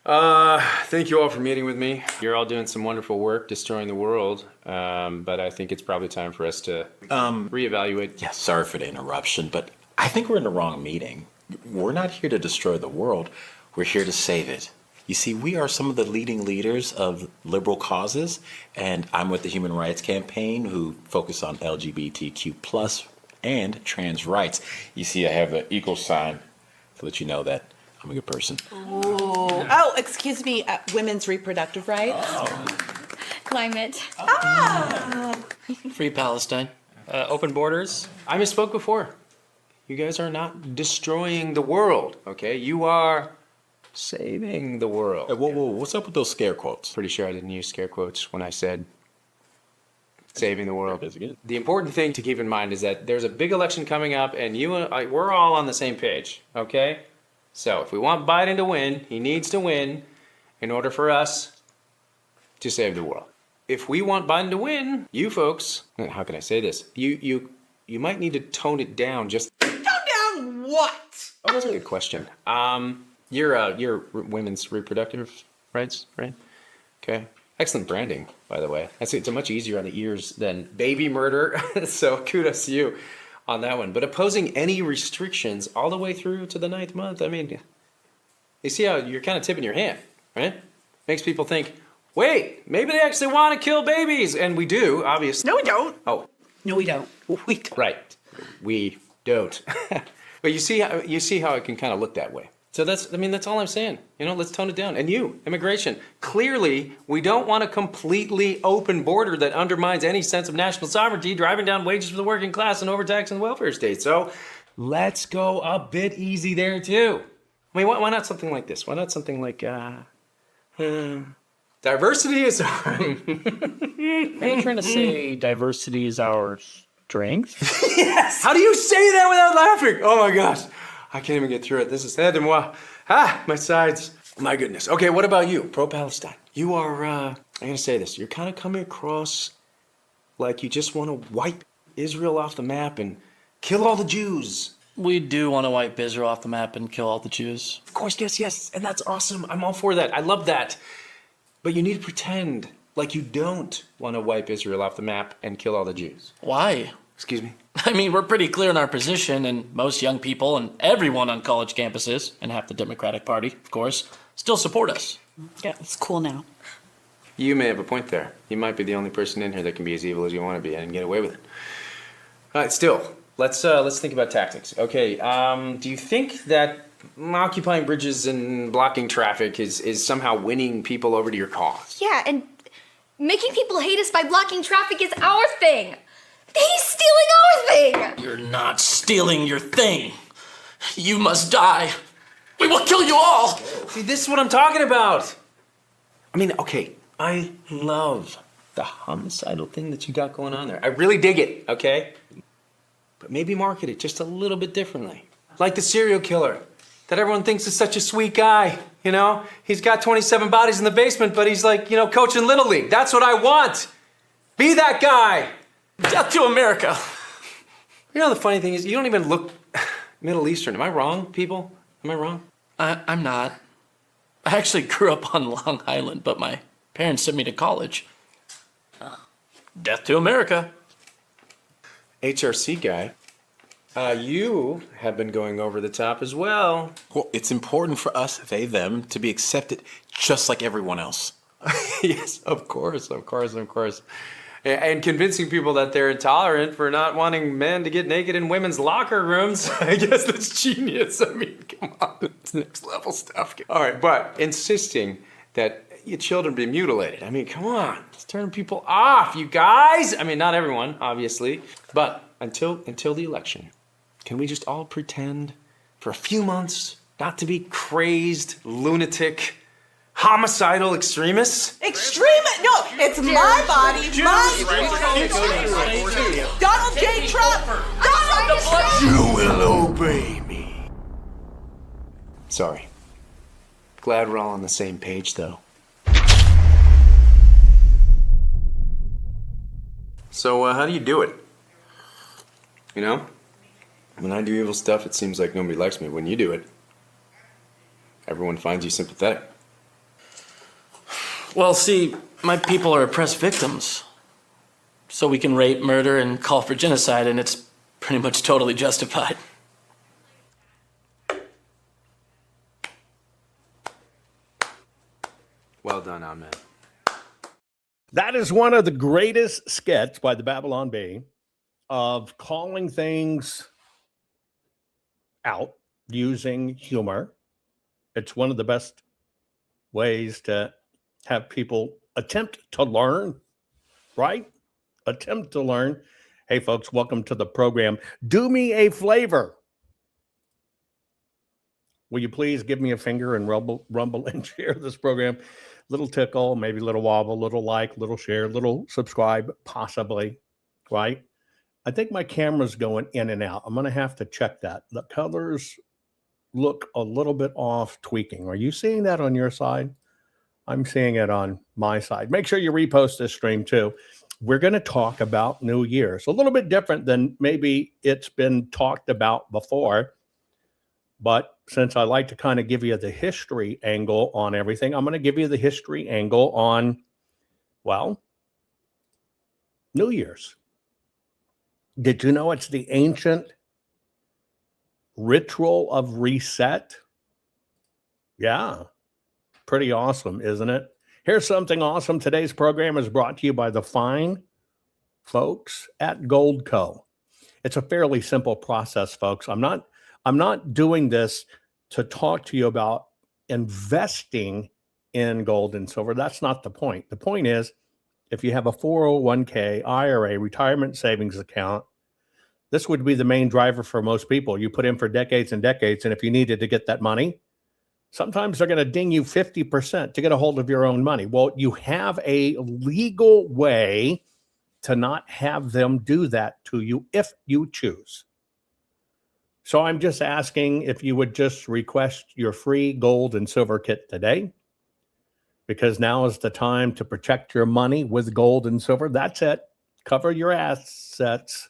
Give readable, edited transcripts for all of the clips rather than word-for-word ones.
Thank you all for meeting with me. You're all doing some wonderful work destroying the world, but I think it's probably time for us to reevaluate. Yeah, sorry for the interruption, but I think we're in the wrong meeting. We're not here to destroy the world. We're here to save it. You see, we are some of the leading leaders of liberal causes, and I'm with the Human Rights Campaign, who focus on LGBTQ plus and trans rights. You see, I have the equal sign to let you know that I'm a good person. Oh, excuse me, women's reproductive rights. Climate. Free Palestine. Open borders. I misspoke before. You guys are not destroying the world, okay? You are saving the world. Hey, whoa, what's up with those scare quotes? Pretty sure I didn't use scare quotes when I said saving the world. The important thing to keep in mind is that there's a big election coming up, and we're all on the same page, okay? So if we want Biden to win, he needs to win in order for us to save the world. If we want Biden to win, you folks, how can I say this? You might need to tone it down just. Tone down what? Oh, that's a good question. You're women's reproductive rights, right? Okay. Excellent branding, by the way. It's much easier on the ears than baby murder, so kudos to you on that one. But opposing any restrictions all the way through to the 9th month, I mean, you see how you're kind of tipping your hand, right? Makes people think, wait, maybe they actually want to kill babies. And we do, obviously. No, we don't. Oh. No, we don't. We don't. Right. We don't. But you see how it can kind of look that way. So that's all I'm saying. Let's tone it down. And you, immigration, clearly we don't want a completely open border that undermines any sense of national sovereignty, driving down wages for the working class and overtaxing the welfare state. So let's go a bit easy there too. I mean, why not something like this? Why not something like, diversity is our... Are you trying to say diversity is our strength? Yes! How do you say that without laughing? Oh my gosh. I can't even get through it. This is aide-moi. My sides. My goodness. Okay, what about you? Pro-Palestine. You are, I'm going to say this. You're kind of coming across like you just want to wipe Israel off the map and kill all the Jews. We do want to wipe Israel off the map and kill all the Jews. Of course, yes. And that's awesome. I'm all for that. I love that. But you need to pretend like you don't want to wipe Israel off the map and kill all the Jews. Why? Excuse me? I mean, we're pretty clear in our position, and most young people and everyone on college campuses, and half the Democratic Party, of course, still support us. Yeah, it's cool now. You may have a point there. You might be the only person in here that can be as evil as you want to be and get away with it. All right, still, let's think about tactics. Okay, do you think that occupying bridges and blocking traffic is somehow winning people over to your cause? Yeah, and making people hate us by blocking traffic is our thing. He's stealing our thing! You're not stealing your thing. You must die. We will kill you all. See, this is what I'm talking about. I mean, okay, I love the homicidal thing that you got going on there. I really dig it, okay? But maybe market it just a little bit differently. Like the serial killer that everyone thinks is such a sweet guy, He's got 27 bodies in the basement, but he's like, coaching Little League. That's what I want. Be that guy. Death to America. The funny thing is, you don't even look Middle Eastern. Am I wrong, people? Am I wrong? I'm not. I actually grew up on Long Island, but my parents sent me to college. Death to America. HRC guy, you have been going over the top as well. Well, it's important for us, they, them, to be accepted just like everyone else. Yes, of course. And convincing people that they're intolerant for not wanting men to get naked in women's locker rooms. I guess that's genius. I mean, come on, it's next level stuff. All right, but insisting that your children be mutilated. I mean, come on, it's turning people off, you guys. I mean, not everyone, obviously, but until the election, can we just all pretend for a few months not to be crazy, lunatic, homicidal extremists? Extremist? No, it's my body, my Donald J. Trump. Donald Trump. You will obey me. Sorry. Glad we're all on the same page, though. So, how do you do it? When I do evil stuff, it seems like nobody likes me. When you do it, everyone finds you sympathetic. Well, see, my people are oppressed victims. So we can rape, murder, and call for genocide, and it's pretty much totally justified. Well done, Ahmed. That is one of the greatest skits by the Babylon Bee of calling things out using humor. It's one of the best ways to have people attempt to learn, right? Attempt to learn. Hey, folks, welcome to the program. Do me a flavor. Will you please give me a finger and rumble and share this program? Little tickle, maybe little wobble, little like, little share, little subscribe, possibly, right? I think my camera's going in and out. I'm going to have to check that. The colors look a little bit off, tweaking. Are you seeing that on your side? I'm seeing it on my side. Make sure you repost this stream too. We're going to talk about New Year's. A little bit different than maybe it's been talked about before. But since I like to kind of give you the history angle on everything, I'm going to give you the history angle on, well, New Year's. Did you know it's the ancient ritual of reset? Yeah, pretty awesome, isn't it? Here's something awesome. Today's program is brought to you by the fine folks at Gold Co. It's a fairly simple process, folks. I'm not doing this to talk to you about investing in gold and silver. That's not the point. The point is, if you have a 401k, IRA, retirement savings account, this would be the main driver for most people. You put in for decades and decades, and if you needed to get that money, sometimes they're going to ding you 50% to get a hold of your own money. Well, you have a legal way to not have them do that to you if you choose. So I'm just asking if you would just request your free gold and silver kit today, because now is the time to protect your money with gold and silver. That's it. Cover your assets.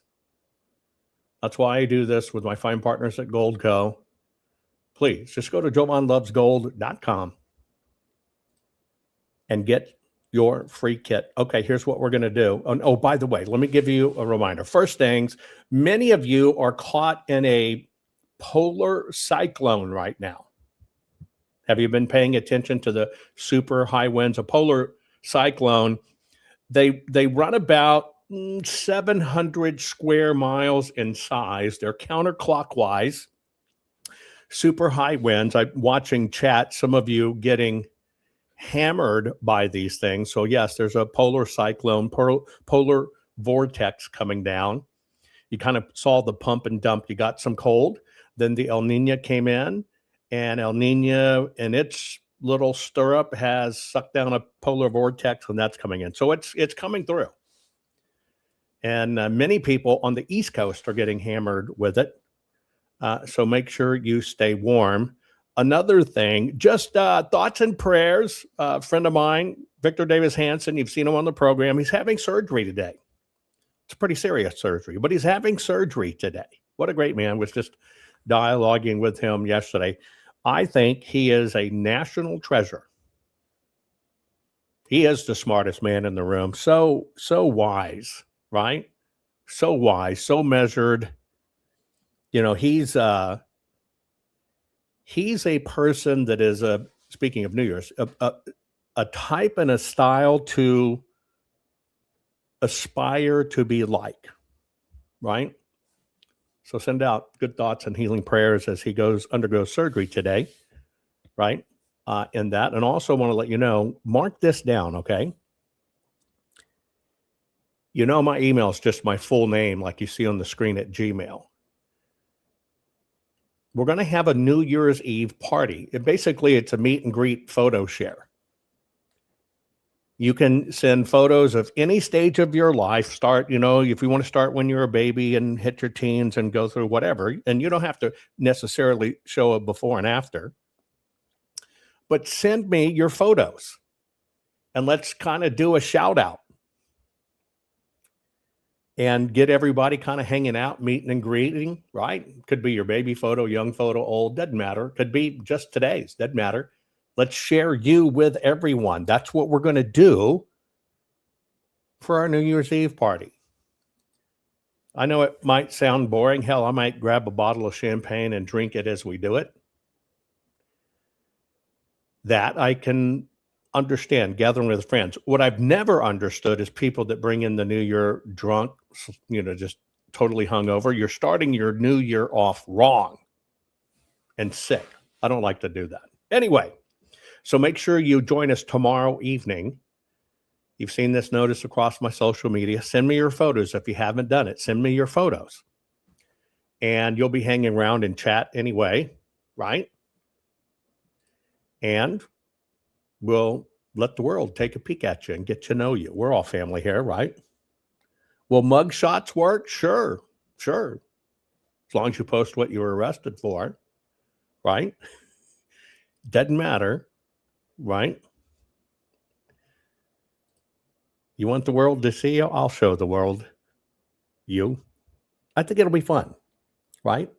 That's why I do this with my fine partners at Gold Co. Please just go to jovanlovesgold.com and get your free kit. Okay, here's what we're going to do. Oh, by the way, let me give you a reminder. First things, many of you are caught in a polar cyclone right now. Have you been paying attention to the super high winds? A polar cyclone, they run about 700 square miles in size. They're counterclockwise. Super high winds. I'm watching chat, some of you getting hammered by these things. So yes, there's a polar cyclone, polar vortex coming down. You kind of saw the pump and dump. You got some cold. Then the El Nino came in, and El Nino in its little stirrup has sucked down a polar vortex, and that's coming in. So it's coming through. And many people on the East Coast are getting hammered with it. So make sure you stay warm. Another thing, just thoughts and prayers. A friend of mine, Victor Davis Hanson, you've seen him on the program. He's having surgery today. It's pretty serious surgery, but he's having surgery today. What a great man. Was just dialoguing with him yesterday. I think he is a national treasure. He is the smartest man in the room. So wise, right? So wise, so measured. You know, he's a person that is speaking of New Year's, a type and a style to aspire to be like, right? So send out good thoughts and healing prayers as he undergoes surgery today, right? In that. And also want to let you know, mark this down, okay? You know, my email is just my full name, like you see on the screen at Gmail. We're going to have a New Year's Eve party. It's a meet and greet photo share. You can send photos of any stage of your life. Start, if you want to start when you're a baby and hit your teens and go through whatever. And you don't have to necessarily show a before and after. But send me your photos. And let's kind of do a shout out. And get everybody kind of hanging out, meeting and greeting, right? Could be your baby photo, young photo, old, doesn't matter. Could be just today's, doesn't matter. Let's share you with everyone. That's what we're going to do for our New Year's Eve party. I know it might sound boring. Hell, I might grab a bottle of champagne and drink it as we do it. That I can understand, gathering with friends. What I've never understood is people that bring in the new year drunk, just totally hungover. You're starting your new year off wrong and sick. I don't like to do that. Anyway, so make sure you join us tomorrow evening. You've seen this notice across my social media. Send me your photos. If you haven't done it, send me your photos. And you'll be hanging around and chat anyway, right? And we'll let the world take a peek at you and get to know you. We're all family here, right? Will mug shots work? Sure. As long as you post what you were arrested for, right? Doesn't matter, right? You want the world to see you? I'll show the world you. I think it'll be fun, right?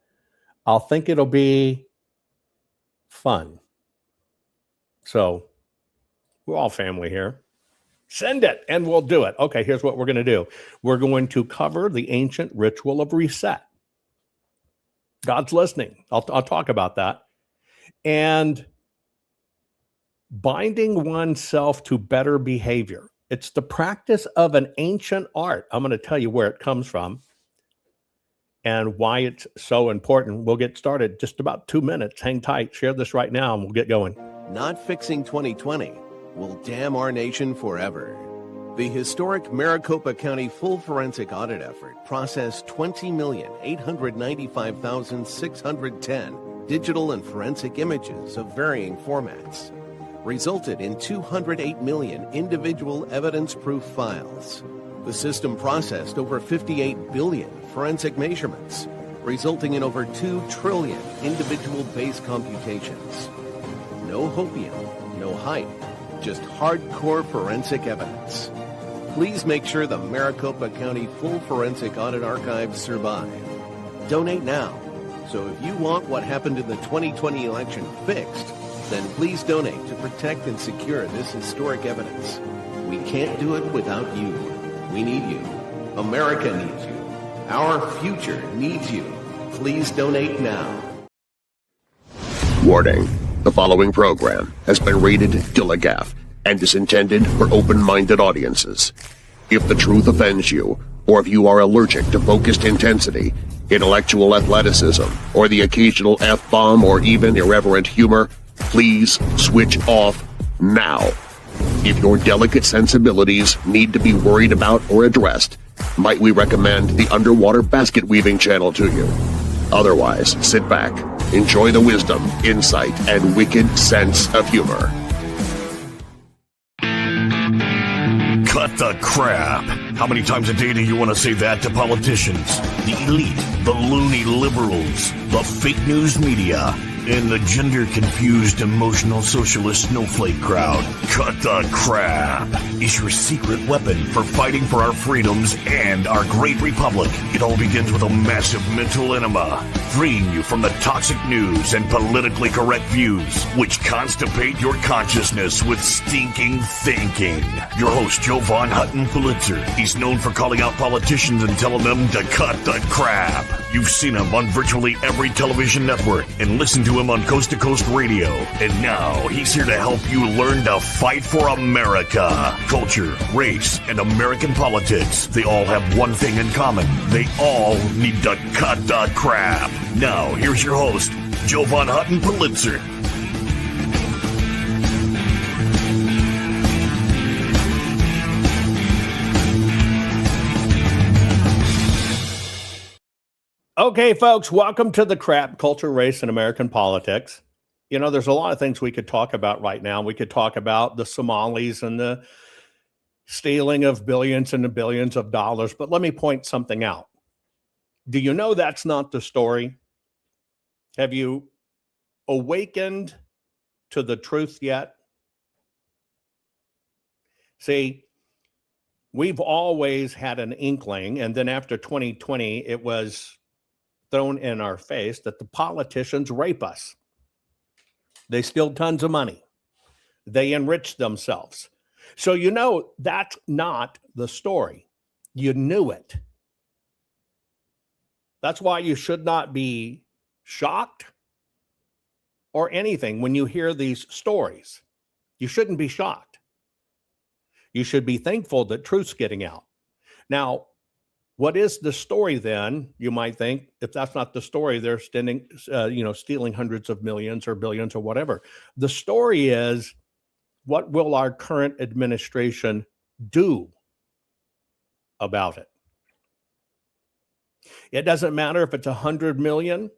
I'll think it'll be fun. So we're all family here. Send it and we'll do it. Okay, here's what we're going to do. We're going to cover the ancient ritual of reset. God's listening. I'll talk about that. And binding oneself to better behavior. It's the practice of an ancient art. I'm going to tell you where it comes from and why it's so important. We'll get started just about 2 minutes. Hang tight. Share this right now and we'll get going. Not fixing 2020 will damn our nation forever. The historic Maricopa County full forensic audit effort processed 20,895,610 digital and forensic images of varying formats, resulted in 208 million individual evidence-proof files. The system processed over 58 billion forensic measurements, resulting in over 2 trillion individual base computations. No hopium, no hype, just hardcore forensic evidence. Please make sure the Maricopa County Full Forensic Audit Archives survive. Donate now. So if you want what happened in the 2020 election fixed, then please donate to protect and secure this historic evidence. We can't do it without you. We need you. America needs you. Our future needs you. Please donate now. Warning. The following program has been rated Dilligaff and is intended for open-minded audiences. If the truth offends you, or if you are allergic to focused intensity, intellectual athleticism, or the occasional F-bomb or even irreverent humor, please switch off now. If your delicate sensibilities need to be worried about or addressed, might we recommend the Underwater Basket Weaving channel to you. Otherwise, sit back, enjoy the wisdom, insight, and wicked sense of humor. Cut the crap. How many times a day do you want to say that to politicians, the elite, the loony liberals, the fake news media, and the gender-confused, emotional socialist snowflake crowd? Cut the crap is your secret weapon for fighting for our freedoms and our great republic. It all begins with a massive mental enema, freeing you from the toxic news and politically correct views, which constipate your consciousness with stinking thinking. Your host, Jovan Hutton Pulitzer. He's known for calling out politicians and telling them to cut the crap. You've seen him on virtually every television network and listened to him on Coast to Coast Radio. And now he's here to help you learn to fight for America. Culture, race, and American politics. They all have one thing in common. They all need to cut the crap. Now, here's your host, Jovan Hutton Pulitzer. Okay, folks, welcome to the crap, culture, race, and American politics. You know, there's a lot of things we could talk about right now. We could talk about the Somalis and the stealing of billions and billions of dollars, but let me point something out. Do you know that's not the story? Have you awakened to the truth yet? See, we've always had an inkling, and then after 2020, it was thrown in our face that the politicians rape us. They steal tons of money. They enriched themselves. So you know that's not the story. You knew it. That's why you should not be shocked or anything when you hear these stories. You shouldn't be shocked. You should be thankful that truth's getting out. Now, what is the story then? You might think, if that's not the story, they're stealing hundreds of millions or billions or whatever. The story is, what will our current administration do about it? It doesn't matter if it's 100 million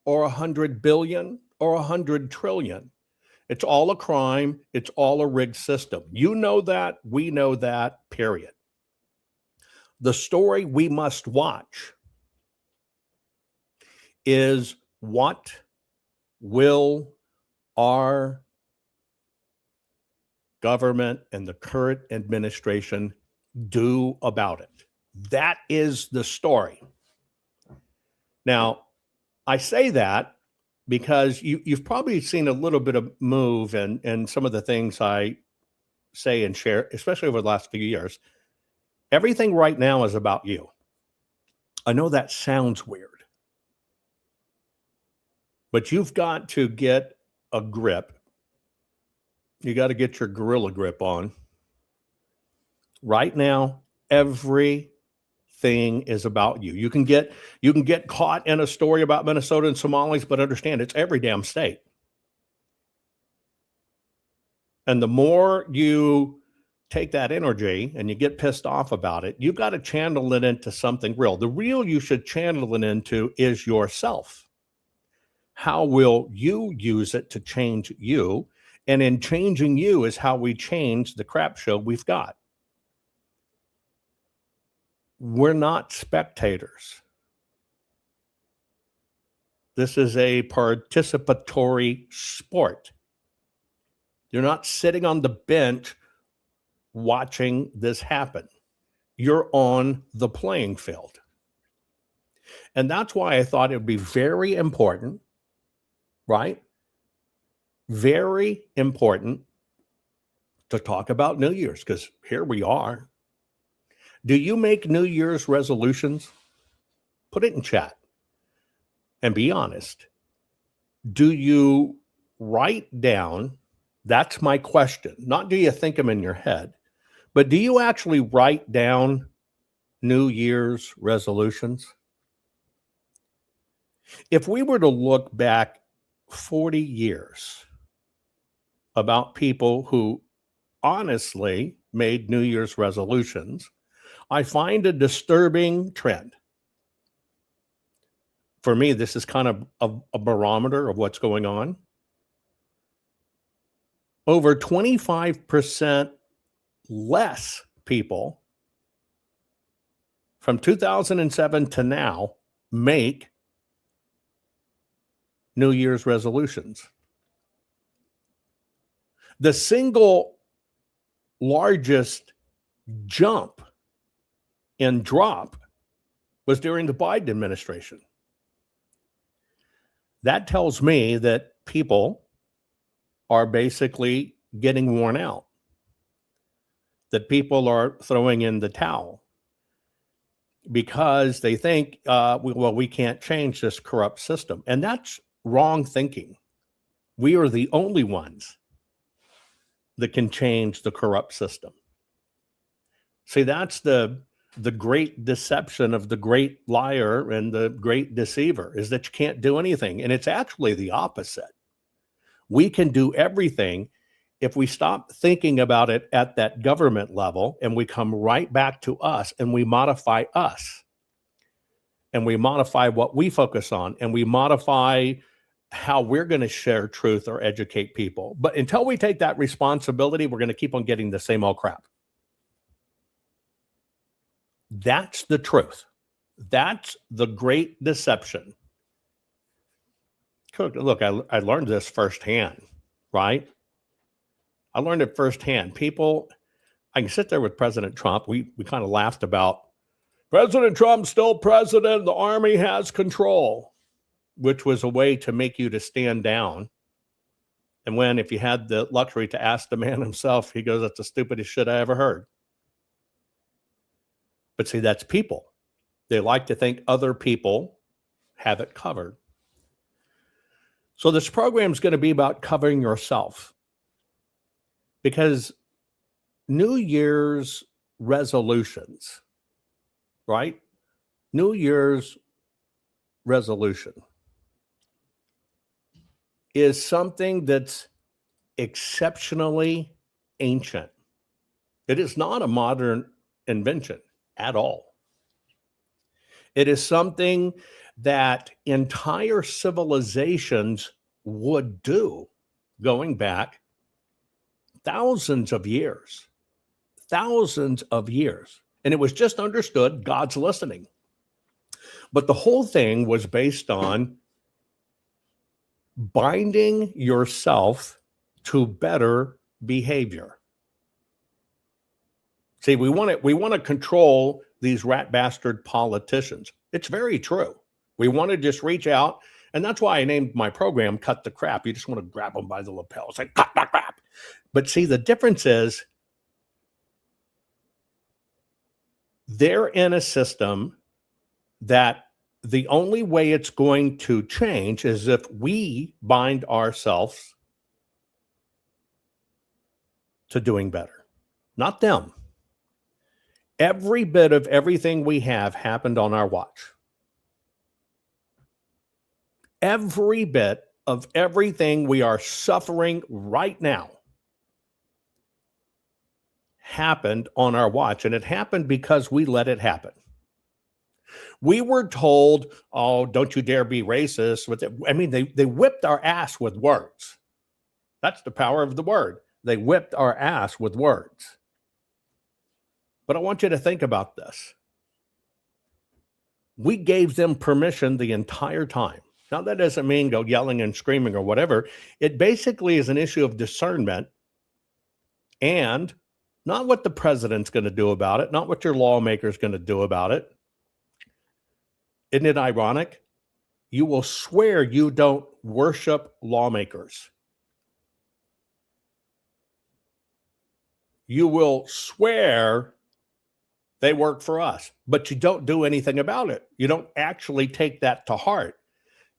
or 100 billion or 100 trillion. It's all a crime. It's all a rigged system. You know that. We know that, period. The story we must watch is, what will our government and the current administration do about it? That is the story. Now, I say that because you've probably seen a little bit of move in some of the things I say and share, especially over the last few years. Everything right now is about you. I know that sounds weird, but you've got to get a grip. You got to get your gorilla grip on. Right now, everything is about you. You can get caught in a story about Minnesota and Somalis, but understand it's every damn state. And the more you take that energy and you get pissed off about it, you've got to channel it into something real. The real you should channel it into is yourself. How will you use it to change you? And in changing you is how we change the crap show we've got. We're not spectators. This is a participatory sport. You're not sitting on the bench watching this happen. You're on the playing field. And that's why I thought it would be very important, right? Very important to talk about New Year's, because here we are. Do you make New Year's resolutions? Put it in chat and be honest. Do you write down? That's my question. Not do you think them in your head, but do you actually write down New Year's resolutions? If we were to look back 40 years about people who honestly made New Year's resolutions, I find a disturbing trend. For me, this is kind of a barometer of what's going on. Over 25% less people from 2007 to now make New Year's resolutions. The single largest jump in drop was during the Biden administration. That tells me that people are basically getting worn out, that people are throwing in the towel because they think, we can't change this corrupt system. And that's wrong thinking. We are the only ones that can change the corrupt system. See, that's the great deception of the great liar and the great deceiver, is that you can't do anything. And it's actually the opposite. We can do everything if we stop thinking about it at that government level and we come right back to us and we modify us. And we modify what we focus on, and we modify how we're going to share truth or educate people. But until we take that responsibility, we're going to keep on getting the same old crap. That's the truth. That's the great deception. Look, I learned this firsthand, right? I learned it firsthand. People, I can sit there with President Trump. We kind of laughed about President Trump's still president. The army has control, which was a way to make you to stand down And when, if you had the luxury to ask the man himself, he goes, "That's the stupidest shit I ever heard." But see, that's people. They like to think other people have it covered. So this program is going to be about covering yourself, because New Year's resolutions, right? New Year's resolution is something that's exceptionally ancient. It is not a modern invention at all. It is something that entire civilizations would do going back thousands of years. And it was just understood God's listening. But the whole thing was based on binding yourself to better behavior. See, we want to control these rat bastard politicians. It's very true. We want to just reach out, and that's why I named my program "Cut the Crap." You just want to grab them by the lapels, like cut the crap. But see, the difference is they're in a system that the only way it's going to change is if we bind ourselves to doing better, not them. Every bit of everything we have happened on our watch. Every bit of everything we are suffering right now happened on our watch, and it happened because we let it happen. We were told, "Oh, don't you dare be racist." They whipped our ass with words. That's the power of the word. They whipped our ass with words. But I want you to think about this. We gave them permission the entire time. Now, that doesn't mean go yelling and screaming or whatever. It basically is an issue of discernment, and not what the president's going to do about it, not what your lawmaker's going to do about it. Isn't it ironic? You will swear you don't worship lawmakers. You will swear they work for us, but you don't do anything about it. You don't actually take that to heart.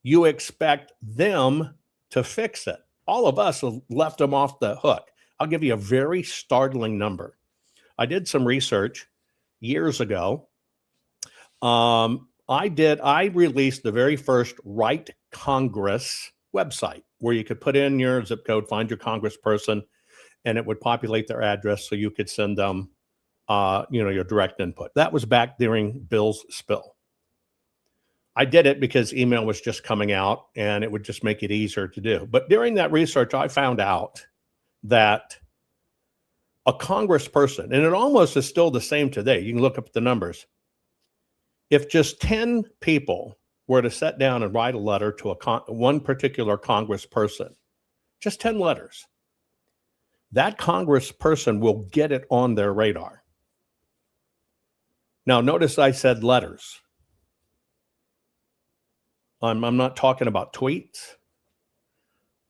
You expect them to fix it. All of us have left them off the hook. I'll give you a very startling number. I did some research years ago. I released the very first Right Congress website where you could put in your zip code, find your congressperson, and it would populate their address so you could send them your direct input. That was back during Bill's spill. I did it because email was just coming out and it would just make it easier to do. But during that research, I found out that a congressperson, and it almost is still the same today. You can look up the numbers. If just 10 people were to sit down and write a letter to one particular congressperson, just 10 letters, that congressperson will get it on their radar. Now, notice I said letters. I'm not talking about tweets.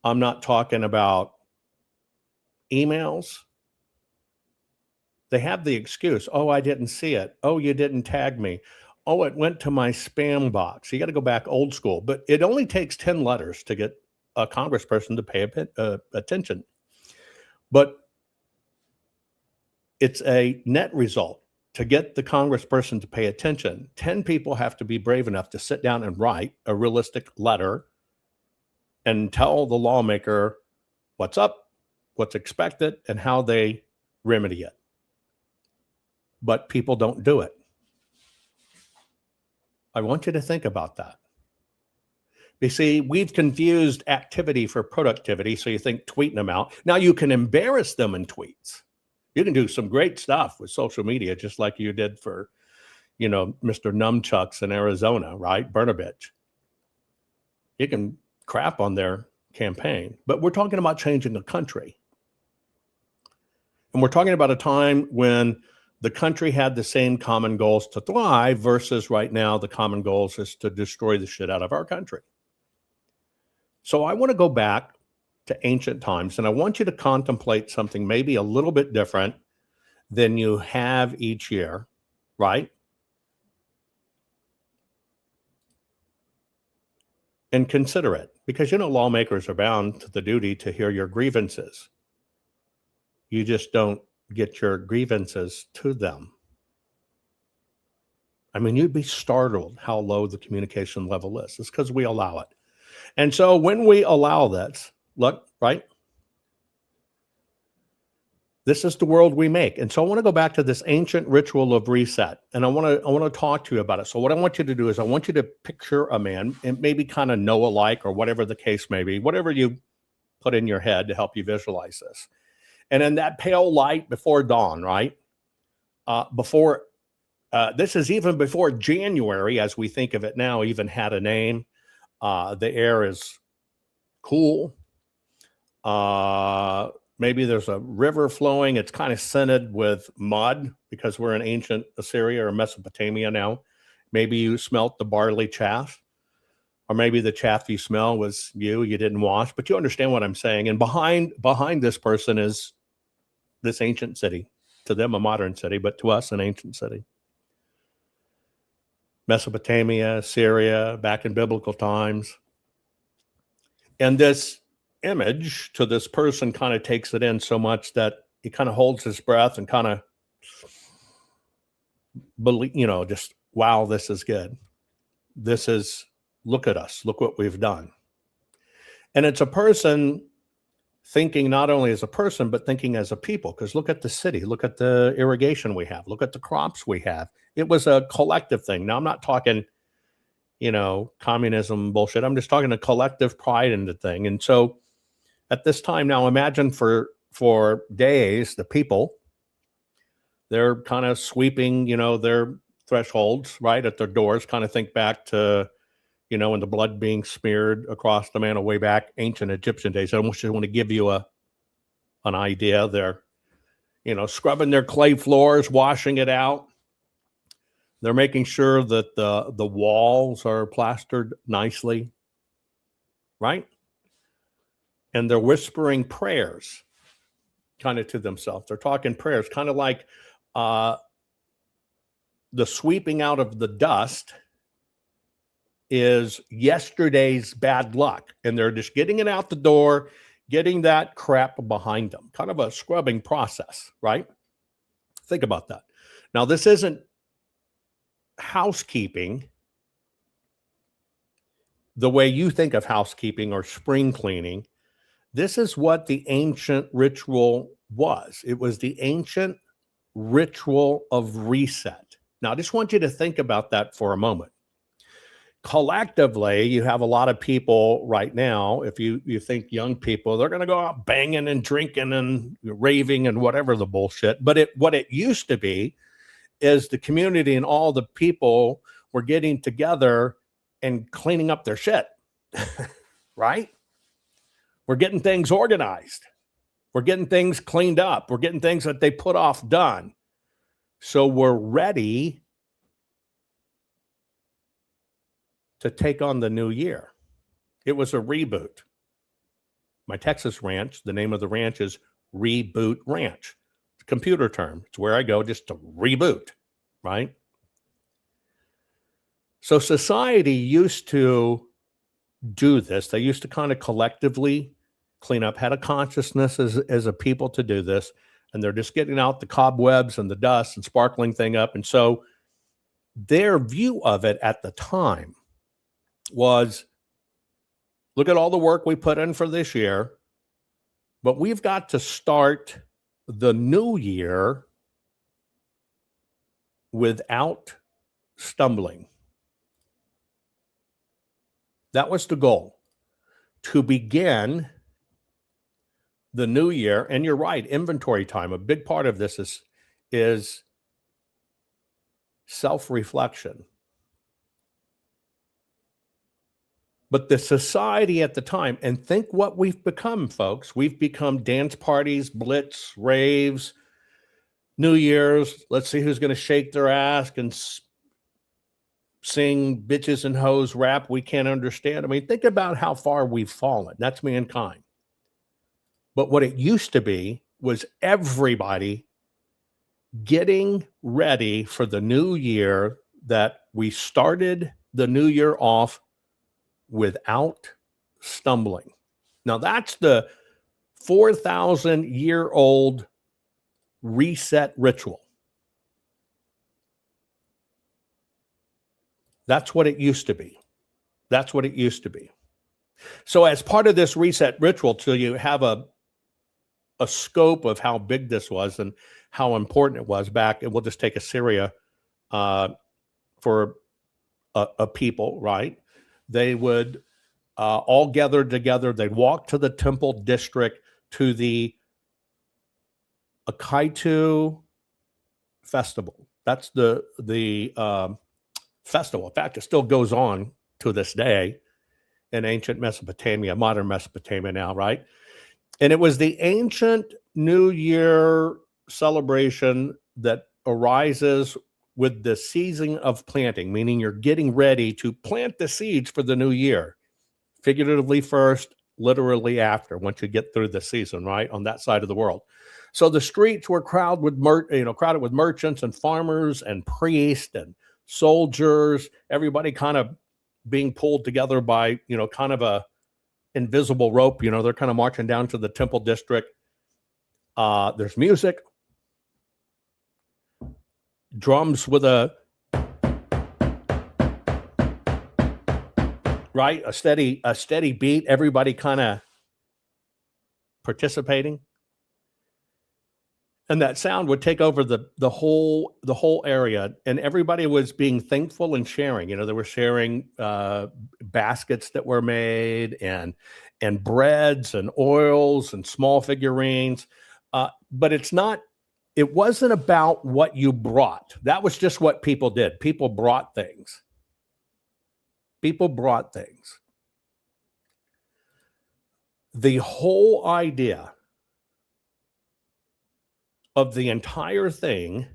I'm not talking about emails. They have the excuse, "Oh, I didn't see it. Oh, you didn't tag me. Oh, it went to my spam box." You got to go back old school. But it only takes 10 letters to get a congressperson to pay attention. But it's a net result. To get the congressperson to pay attention, 10 people have to be brave enough to sit down and write a realistic letter and tell the lawmaker what's up, what's expected, and how they remedy it. But people don't do it. I want you to think about that. You see, we've confused activity for productivity, so you think tweeting them out. Now you can embarrass them in tweets. You can do some great stuff with social media, just like you did for, Mr. Numchucks in Arizona, right? Brnovich. You can crap on their campaign, but we're talking about changing the country. And we're talking about a time when the country had the same common goals to thrive versus right now, the common goals is to destroy the shit out of our country. So I want to go back to ancient times, and I want you to contemplate something maybe a little bit different than you have each year, right? And consider it, because lawmakers are bound to the duty to hear your grievances. You just don't get your grievances to them. I mean, you'd be startled how low the communication level is. It's because we allow it. And so when we allow this, look, right? This is the world we make. And so I want to go back to this ancient ritual of reset. And I want to talk to you about it. So what I want you to do is I want you to picture a man, and maybe kind of Noah-like, or whatever the case may be, whatever you put in your head to help you visualize this. And in that pale light before dawn, right? This is even before January, as we think of it now, even had a name. The air is cool. Maybe there's a river flowing. It's kind of scented with mud because we're in ancient Assyria or Mesopotamia now. Maybe you smelt the barley chaff, or maybe the chaff you smell was you didn't wash, but you understand what I'm saying. And behind this person is this ancient city. To them, a modern city, but to us, an ancient city. Mesopotamia, Syria, back in biblical times. And this image to this person kind of takes it in so much that he kind of holds his breath and kind of just, wow, this is good. This is, look at us, look what we've done. And it's a person thinking not only as a person, but thinking as a people, because look at the city, look at the irrigation we have, look at the crops we have. It was a collective thing. Now, I'm not talking, communism bullshit. I'm just talking a collective pride in the thing. And so at this time now, imagine for days, the people, they're kind of sweeping, their thresholds, right, at their doors. Kind of think back to, when the blood being smeared across the mantle way back, ancient Egyptian days. I almost just want to give you an idea. They're, scrubbing their clay floors, washing it out. They're making sure that the walls are plastered nicely, right? And they're whispering prayers kind of to themselves. They're talking prayers, kind of like the sweeping out of the dust is yesterday's bad luck. And they're just getting it out the door, getting that crap behind them. Kind of a scrubbing process, right? Think about that. Now, this isn't housekeeping the way you think of housekeeping or spring cleaning. This is what the ancient ritual was. It was the ancient ritual of reset. Now, I just want you to think about that for a moment. Collectively, you have a lot of people right now, if you think young people, they're going to go out banging and drinking and raving and whatever the bullshit. But what it used to be is the community and all the people were getting together and cleaning up their shit, right? We're getting things organized. We're getting things cleaned up. We're getting things that they put off done. So we're ready to take on the new year. It was a reboot. My Texas ranch, the name of the ranch is Reboot Ranch. It's a computer term. It's where I go just to reboot, right? So society used to do this. They used to kind of collectively clean up, had a consciousness as a people to do this, and they're just getting out the cobwebs and the dust and sparkling thing up. And so their view of it at the time was, look at all the work we put in for this year, but we've got to start the new year without stumbling. That was the goal, to begin the new year. And you're right, inventory time. A big part of this is self-reflection. But the society at the time, and think what we've become, folks. We've become dance parties, blitz, raves, New Year's. Let's see who's going to shake their ass and sing bitches and hoes rap we can't understand. I mean, think about how far we've fallen. That's mankind. But what it used to be was everybody getting ready for the new year, that we started the new year off without stumbling. Now, that's the 4,000-year-old reset ritual. That's what it used to be. That's what it used to be. So as part of this reset ritual, till you have a scope of how big this was and how important it was back, and we'll just take Assyria for a people, right? They would all gather together. They'd walk to the temple district, to the Akaitu festival. That's the festival. In fact, it still goes on to this day in ancient Mesopotamia, modern Mesopotamia now, right? And it was the ancient New Year celebration that arises with the season of planting, meaning you're getting ready to plant the seeds for the new year, figuratively first, literally after, once you get through the season, right, on that side of the world. So the streets were crowded with merchants and farmers and priests and soldiers, everybody kind of being pulled together by, kind of a invisible rope. They're kind of marching down to the temple district. There's music, drums with a steady beat, everybody kind of participating. And that sound would take over the whole area, and everybody was being thankful and sharing. They were sharing baskets that were made, and breads and oils and small figurines. But it wasn't about what you brought. That was just what people did. People brought things. The whole idea of the entire thing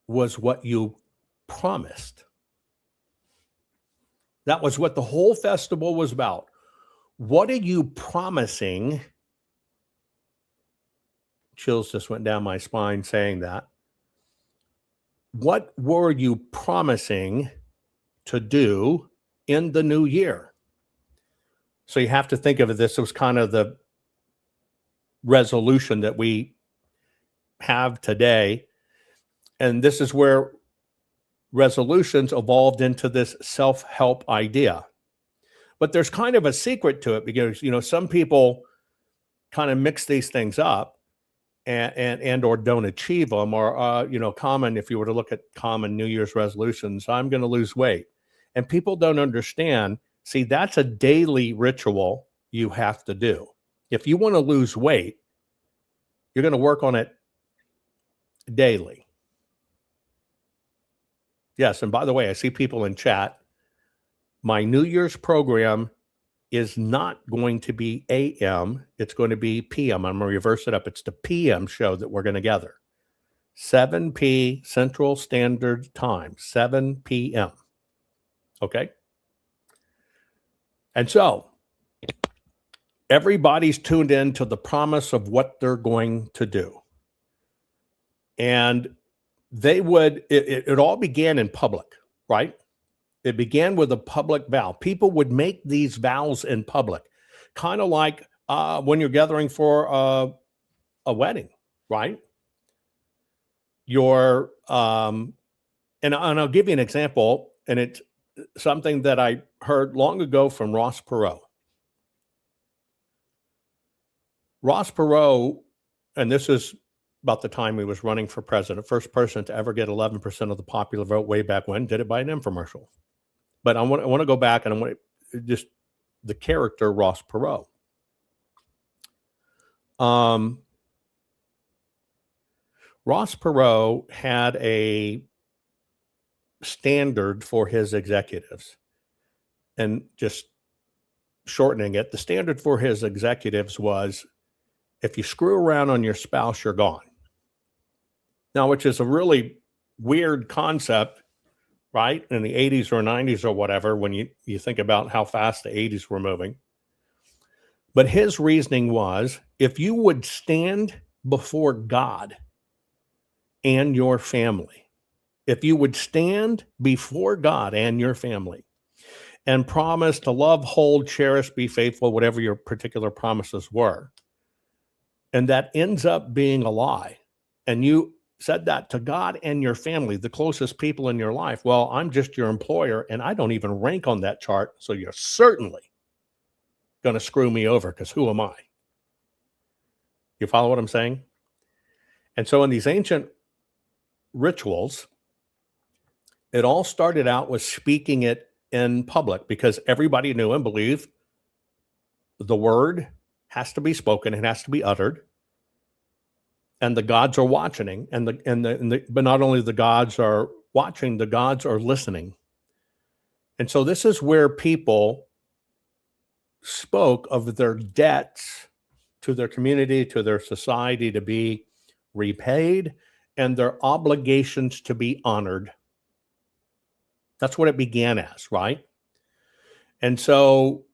was what you promised. That was what the whole festival was about. What are you promising? Chills just went down my spine saying that. What were you promising to do in the new year? So you have to think of it, this was kind of the resolution that we have today. And this is where resolutions evolved into this self-help idea. But there's kind of a secret to it, because, some people kind of mix these things up and or don't achieve them, or, common, if you were to look at common New Year's resolutions, I'm going to lose weight. And people don't understand, see, that's a daily ritual you have to do. If you want to lose weight, you're going to work on it daily. Yes, and by the way, I see people in chat. My New Year's program is not going to be AM. It's going to be PM. I'm going to reverse it up. It's the PM show that we're going to gather. 7 p. Central Standard Time, 7 p.m. Okay? And so everybody's tuned in to the promise of what they're going to do. And it all began in public, right? It began with a public vow. People would make these vows in public, kind of like when you're gathering for a wedding, right? And I'll give you an example, and it's something that I heard long ago from Ross Perot. Ross Perot, and this is about the time he was running for president, first person to ever get 11% of the popular vote way back when, did it by an infomercial. But I want to go back, and I want to just the character Ross Perot. Ross Perot had a standard for his executives, and just shortening it, the standard for his executives was, if you screw around on your spouse, you're gone. Now, which is a really weird concept, right? In the 80s or 90s or whatever, when you think about how fast the 80s were moving. But his reasoning was, if you would stand before God and your family, if you would stand before God and your family and promise to love, hold, cherish, be faithful, whatever your particular promises were, and that ends up being a lie, and you said that to God and your family, the closest people in your life, well, I'm just your employer and I don't even rank on that chart, so you're certainly going to screw me over, because who am I? You follow what I'm saying? And so in these ancient rituals, it all started out with speaking it in public, because everybody knew and believed the word has to be spoken, it has to be uttered, and the gods are watching, but not only the gods are watching, the gods are listening. And so this is where people spoke of their debts to their community, to their society, to be repaid, and their obligations to be honored. That's what it began as, right? And so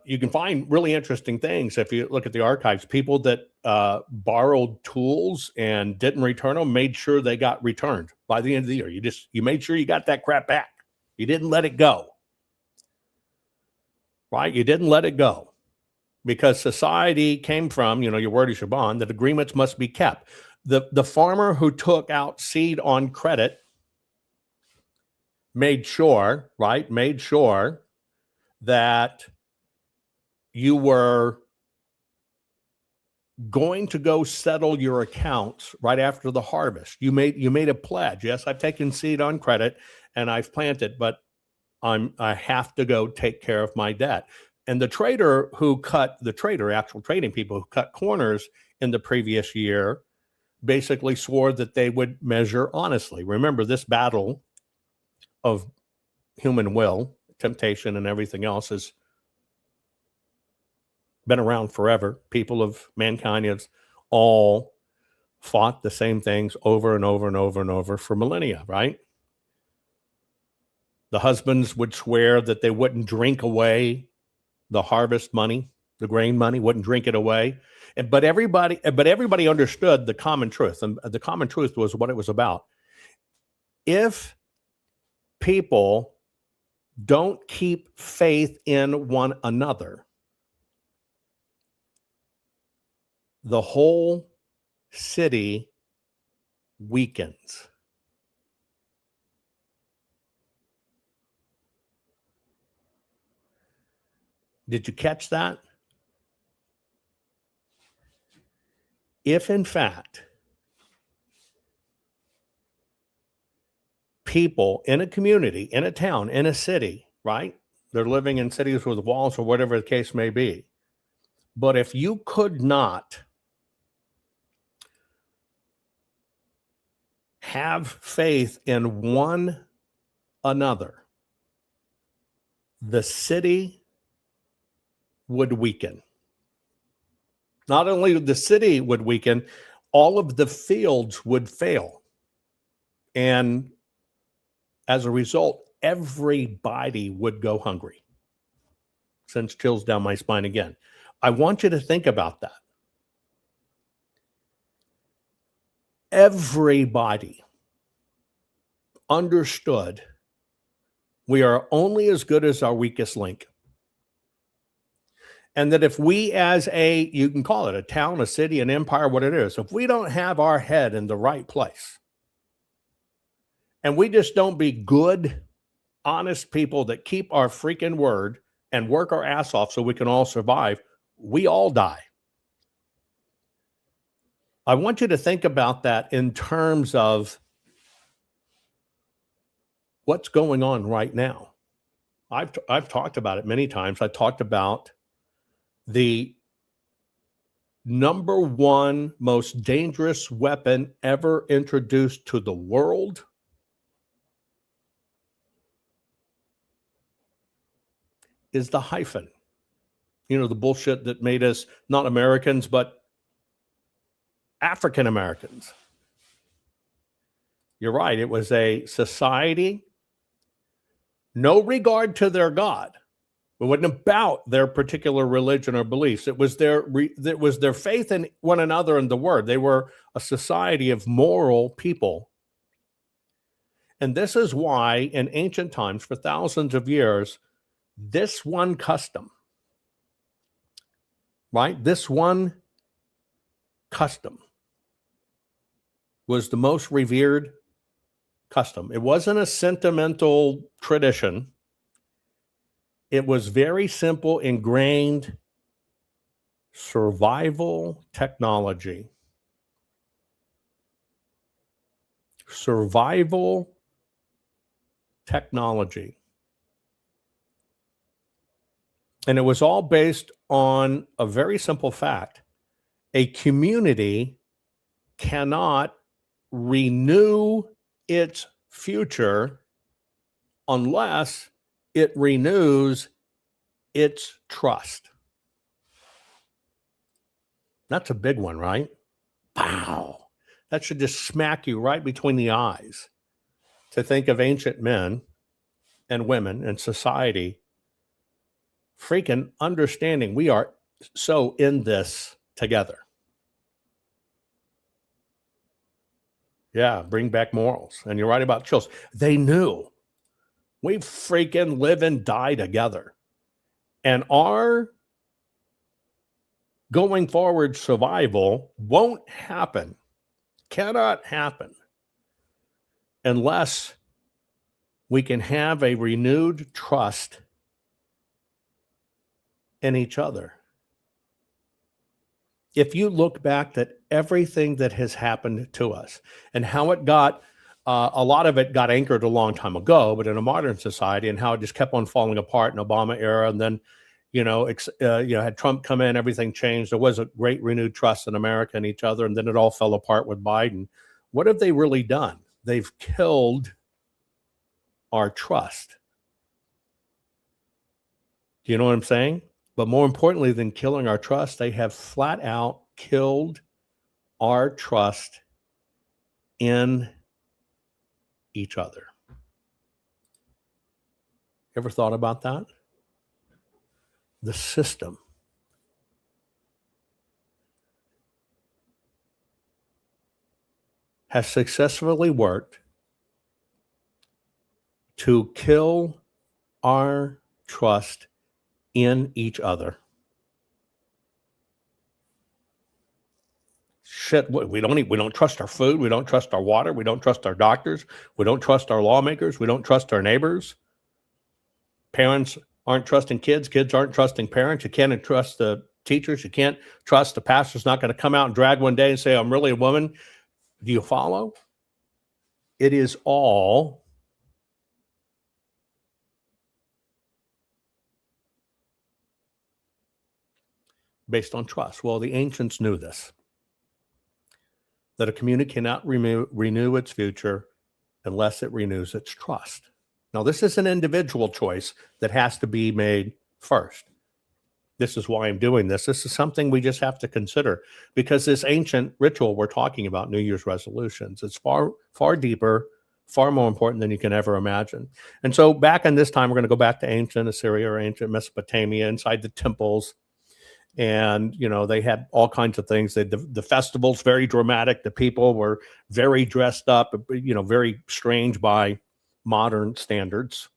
you can find really interesting things if you look at the archives. People that borrowed tools and didn't return them made sure they got returned by the end of the year. You made sure you got that crap back. You didn't let it go, right? You didn't let it go, because society came from, your word is your bond, that agreements must be kept. The farmer who took out seed on credit made sure that you were going to go settle your accounts right after the harvest. You made a pledge. Yes, I've taken seed on credit and I've planted, but I have to go take care of my debt. And the actual trading people who cut corners in the previous year basically swore that they would measure honestly. Remember, this battle of human will, temptation, and everything else has been around forever. People of mankind have all fought the same things over and over and over and over for millennia, right? The husbands would swear that they wouldn't drink away the harvest money, the grain money, wouldn't drink it away. But everybody understood the common truth, and the common truth was what it was about. If people don't keep faith in one another, the whole city weakens. Did you catch that? If in fact people in a community, in a town, in a city, right? They're living in cities with walls or whatever the case may be. But if you could not have faith in one another, the city would weaken. Not only the city would weaken, all of the fields would fail. And as a result, everybody would go hungry. Sends chills down my spine again. I want you to think about that. Everybody understood we are only as good as our weakest link. And that if we as you can call it a town, a city, an empire, what it is, if we don't have our head in the right place, and we just don't be good, honest people that keep our freaking word and work our ass off so we can all survive, we all die. I want you to think about that in terms of what's going on right now. I've talked about it many times. I talked about the number one most dangerous weapon ever introduced to the world is the hyphen. The bullshit that made us not Americans, but African Americans. You're right. It was a society, no regard to their God, It wasn't about their particular religion or beliefs. It was their faith in one another and the word. They were a society of moral people. And this is why in ancient times, for thousands of years, this one custom, right? This one custom was the most revered custom. It wasn't a sentimental tradition. It was very simple, ingrained survival technology. Survival technology. And it was all based on a very simple fact. A community cannot renew its future unless it renews its trust. That's a big one, right? Wow. That should just smack you right between the eyes to think of ancient men and women in society freaking understanding we are so in this together. Yeah, bring back morals. And you're right about chills. They knew we freaking live and die together. And our going forward survival won't happen, cannot happen, unless we can have a renewed trust in each other. If you look back at everything that has happened to us and how it got, a lot of it got anchored a long time ago, but in a modern society, and how it just kept on falling apart in Obama era, and then, had Trump come in, everything changed. There was a great renewed trust in America and each other, and then it all fell apart with Biden. What have they really done? They've killed our trust. Do you know what I'm saying? But more importantly than killing our trust, they have flat out killed our trust in each other. Ever thought about that? The system has successfully worked to kill our trust in each other. Shit, we don't trust our food, we don't trust our water, we don't trust our doctors, we don't trust our lawmakers, we don't trust our neighbors. Parents aren't trusting kids, kids aren't trusting parents. You can't trust the teachers, you can't trust the pastor's not going to come out and drag one day and say, I'm really a woman. Do you follow? It is all based on trust. Well, the ancients knew this, that a community cannot renew its future unless it renews its trust. Now, this is an individual choice that has to be made first. This is why I'm doing this. This is something we just have to consider, because this ancient ritual we're talking about, New Year's resolutions, it's far, far deeper, far more important than you can ever imagine. And so back in this time, we're going to go back to ancient Assyria or ancient Mesopotamia, inside the temples. And, they had all kinds of things. The festivals, very dramatic. The people were very dressed up, very strange by modern standards.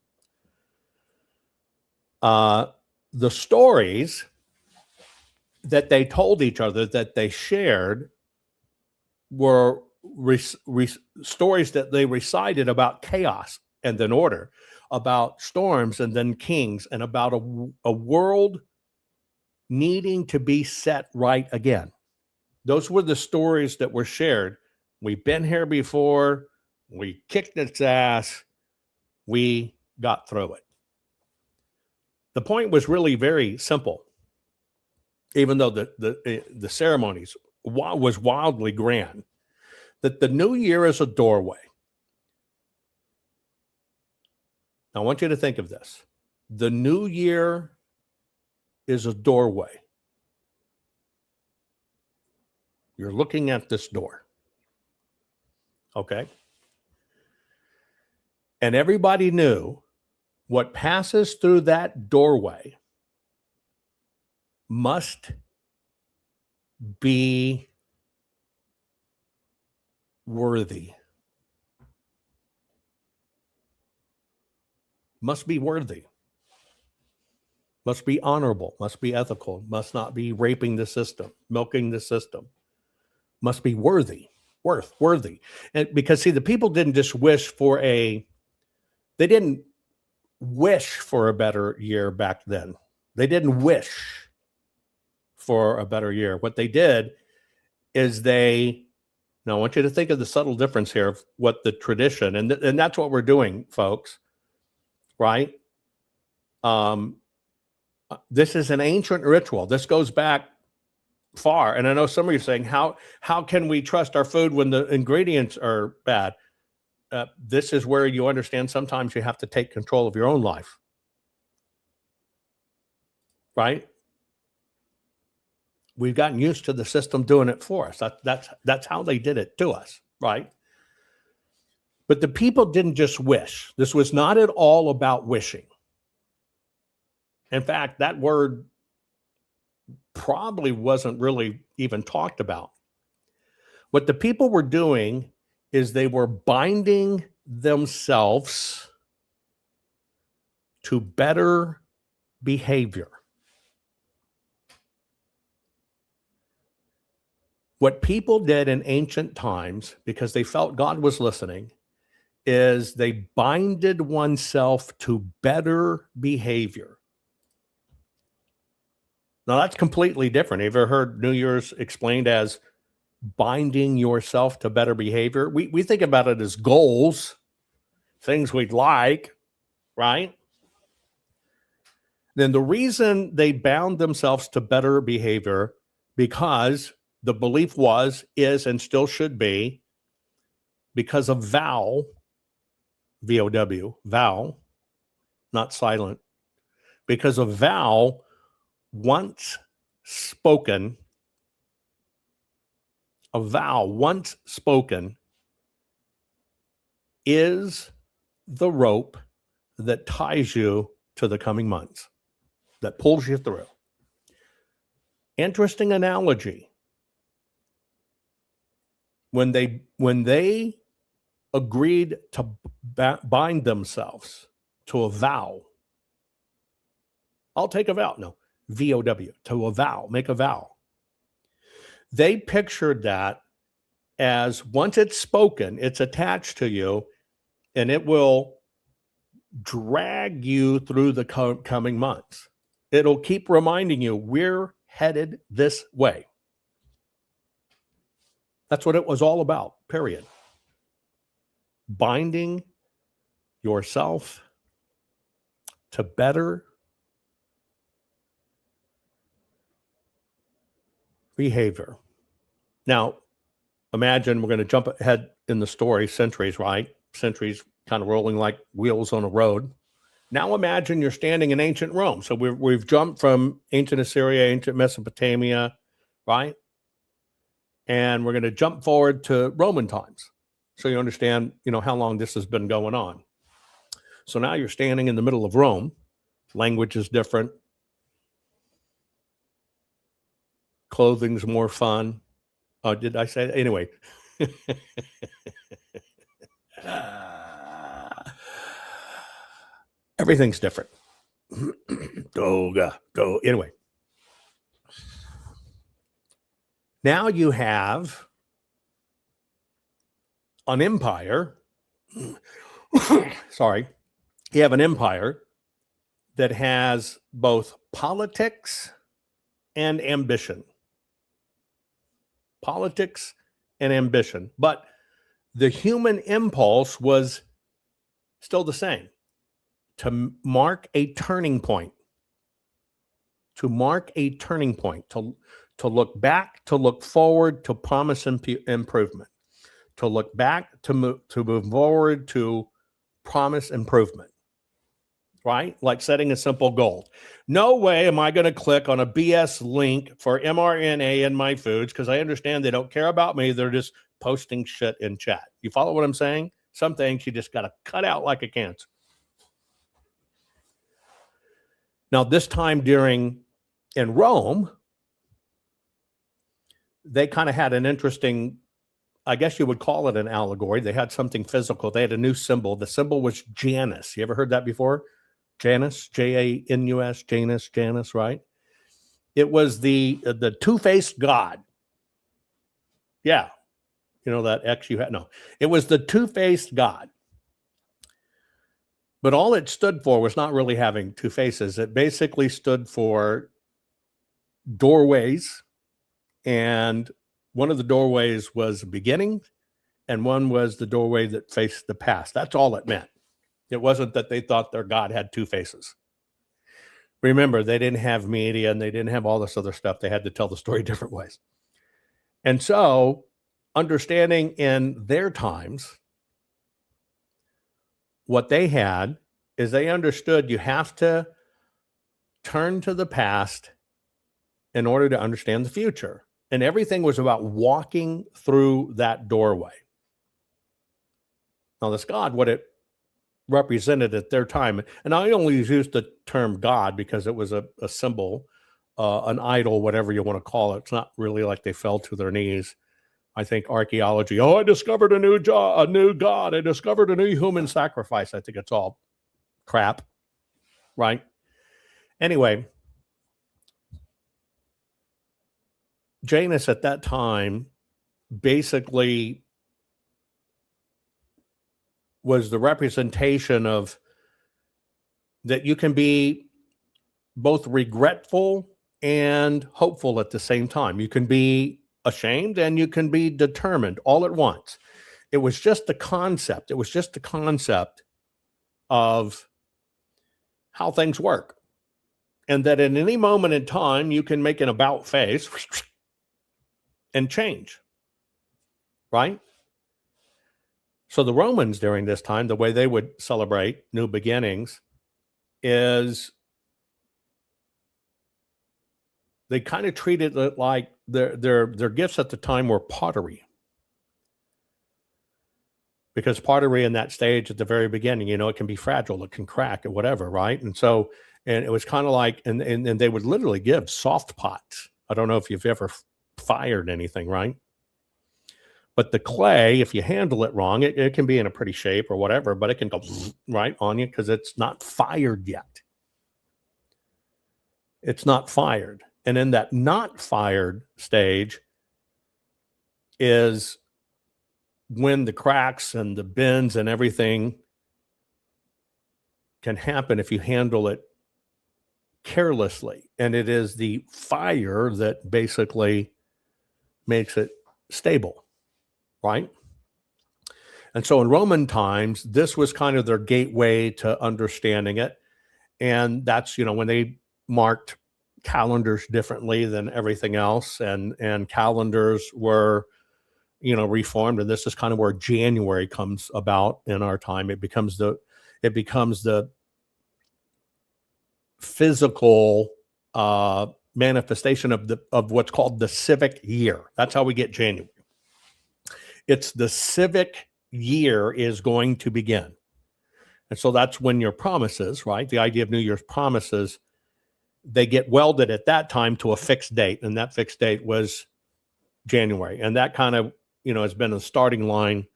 The stories that they told each other, that they shared, were stories that they recited about chaos and then order, about storms and then kings, and about a world needing to be set right again. Those were the stories that were shared. We've been here before. We kicked its ass. We got through it. The point was really very simple, even though the ceremonies was wildly grand, that the new year is a doorway. Now, I want you to think of this. The new year is a doorway. You're looking at this door. Okay? And everybody knew What passes through that doorway must be worthy. Must be worthy. Must be honorable. Must be ethical. Must not be raping the system, milking the system. Must be worthy. Worthy. And because see, the people didn't just they didn't wish for a better year back then. They didn't wish for a better year. What they did is now I want you to think of the subtle difference here of what the tradition, and that's what we're doing, folks, right? This is an ancient ritual. This goes back far. And I know some of you are saying, how can we trust our food when the ingredients are bad? This is where you understand sometimes you have to take control of your own life. Right? We've gotten used to the system doing it for us. That's how they did it to us, right? But the people didn't just wish. This was not at all about wishing. In fact, that word probably wasn't really even talked about. What the people were doing is they were binding themselves to better behavior. What people did in ancient times, because they felt God was listening, is they binded oneself to better behavior. Now, that's completely different. Have you ever heard New Year's explained as binding yourself to better behavior? We think about it as goals, things we'd like, right? Then the reason they bound themselves to better behavior, because the belief is, and still should be, because of vow, V-O-W, vow, not silent, because of vow, once spoken, a vow once spoken is the rope that ties you to the coming months, that pulls you through. Interesting analogy. When they agreed to bind themselves to a vow, I'll take a vow. No, V-O-W, to a vow, make a vow. They pictured that as once it's spoken, it's attached to you, and it will drag you through the coming months. It'll keep reminding you, we're headed this way. That's what it was all about, period. Binding yourself to better behavior. Now, imagine we're going to jump ahead in the story, centuries, right? Centuries kind of rolling like wheels on a road. Now imagine you're standing in ancient Rome. So we've jumped from ancient Assyria, ancient Mesopotamia, right? And we're going to jump forward to Roman times. So you understand, how long this has been going on. So now you're standing in the middle of Rome. Language is different. Clothing's more fun. Oh, did I say that? Anyway. Everything's different. Go. Anyway. Now you have an empire. Sorry. You have an empire that has both politics and ambition. Politics and ambition. But the human impulse was still the same. To mark a turning point. To mark a turning point. To look back, to look forward, to promise improvement. To look back, to move forward, to promise improvement. Right? Like setting a simple goal. No way am I going to click on a BS link for mRNA in my foods because I understand they don't care about me. They're just posting shit in chat. You follow what I'm saying? Some things you just got to cut out like a cancer. Now, this time in Rome, they kind of had an interesting, I guess you would call it an allegory. They had something physical. They had a new symbol. The symbol was Janus. You ever heard that before? Janus, Janus, Janus, right? It was the two-faced god. Yeah. You know that X you had? No. It was the two-faced god. But all it stood for was not really having two faces. It basically stood for doorways. And one of the doorways was the beginning, and one was the doorway that faced the past. That's all it meant. It wasn't that they thought their God had two faces. Remember, they didn't have media and they didn't have all this other stuff. They had to tell the story different ways. And so, understanding in their times, what they had is they understood you have to turn to the past in order to understand the future. And everything was about walking through that doorway. Now, this God, what it represented at their time, and I only used the term God because it was a symbol, an idol, whatever you want to call it. It's not really like they fell to their knees. I think archaeology, I discovered a new God. I discovered a new human sacrifice. I think it's all crap, right? Anyway, Janus at that time basically was the representation of that you can be both regretful and hopeful at the same time. You can be ashamed and you can be determined all at once. It was just the concept. It was just the concept of how things work. And that at any moment in time, you can make an about face and change, right? So the Romans during this time, the way they would celebrate new beginnings is they kind of treated it like their gifts at the time were pottery. Because pottery in that stage at the very beginning, you know, it can be fragile, it can crack or whatever, right? And so, and it was kind of like, and they would literally give soft pots. I don't know if you've ever fired anything, right? But the clay, if you handle it wrong, it can be in a pretty shape or whatever, but it can go right on you because it's not fired yet. It's not fired. And in that not fired stage is when the cracks and the bends and everything can happen if you handle it carelessly. And it is the fire that basically makes it stable, right? And so in Roman times, this was kind of their gateway to understanding it. And that's, you know, when they marked calendars differently than everything else, and calendars were, you know, reformed. And this is kind of where January comes about in our time. It becomes the physical manifestation of what's called the civic year. That's how we get January. It's the civic year is going to begin. And so that's when your promises, right? The idea of New Year's promises, they get welded at that time to a fixed date. And that fixed date was January. And that kind of, you know, has been a starting line,